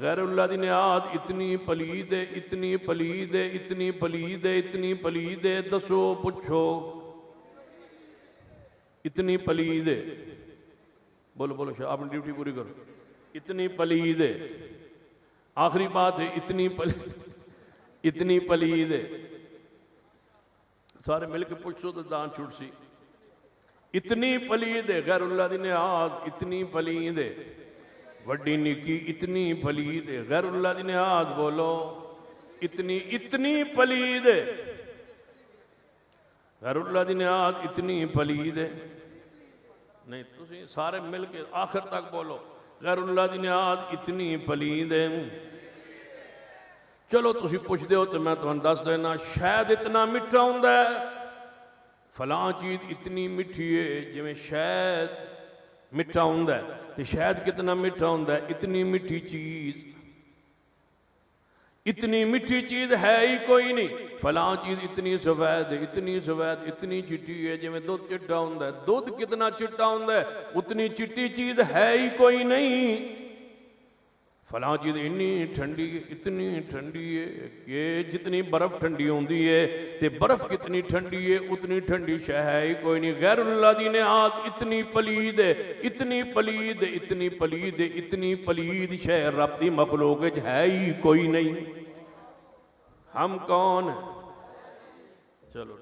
[SPEAKER 1] غیر اللہ دی نیاز اتنی پلید ہے، اتنی پلید ہے، اتنی پلید ہے، اتنی پلید ہے، دسو پوچھو اتنی پلید ہے۔ بولو بولو شاہ اپنی ڈیوٹی پوری کرو، اتنی پلید ہے۔ آخری بات ہے اتنی پلید ہے، سارے مل کے پوچھو تو دان چھوٹ سی۔ اتنی پلید ہے غیر اللہ دی نیاز، اتنی پلید ہے، وڈی نکی اتنی پلید ہے، غیر اللہ دی نیاز بولو اتنی پلید ہے، غیر اللہ دی نیاز اتنی پلید ہے۔ نہیں تسی سارے مل کے آخر تک بولو غیر اللہ دی نیاز اتنی پلید ہے۔ چلو تسی پوچھ دے ہو تو میں تمہیں دس دینا، شاید اتنا مٹھا ہوندا ہے، فلاں چیز اتنی مٹھی ہے، جی میں شاید مٹھا ہوندا ہے تو شاید کتنا مٹھا ہوندا ہے، اتنی مٹھی چیز اتنی میٹھی چیز ہے ہی کوئی نہیں، فلاں چیز اتنی سفید ہے، اتنی سفید، اتنی چٹی ہے، جی میں دودھ چٹا ہوں ہے، دودھ کتنا چٹا ہوں ہے، اتنی چٹی چیز ہے ہی کوئی نہیں۔ فلاں چیز اتنی ٹھنڈی ہے، اتنی ٹھنڈی ہے کہ جتنی برف ٹھنڈی ہوندی ہے تے برف کتنی ٹھنڈی ہے اتنی ٹھنڈی شے ہے ہی کوئی نہیں۔ غیر اللہ دی نعمت اتنی پلید ہے، اتنی پلید ہے، اتنی پلید ہے، اتنی پلید شے رب دی مخلوق وچ ہے ہی کوئی نہیں۔ ہم کون ہیں؟ چلو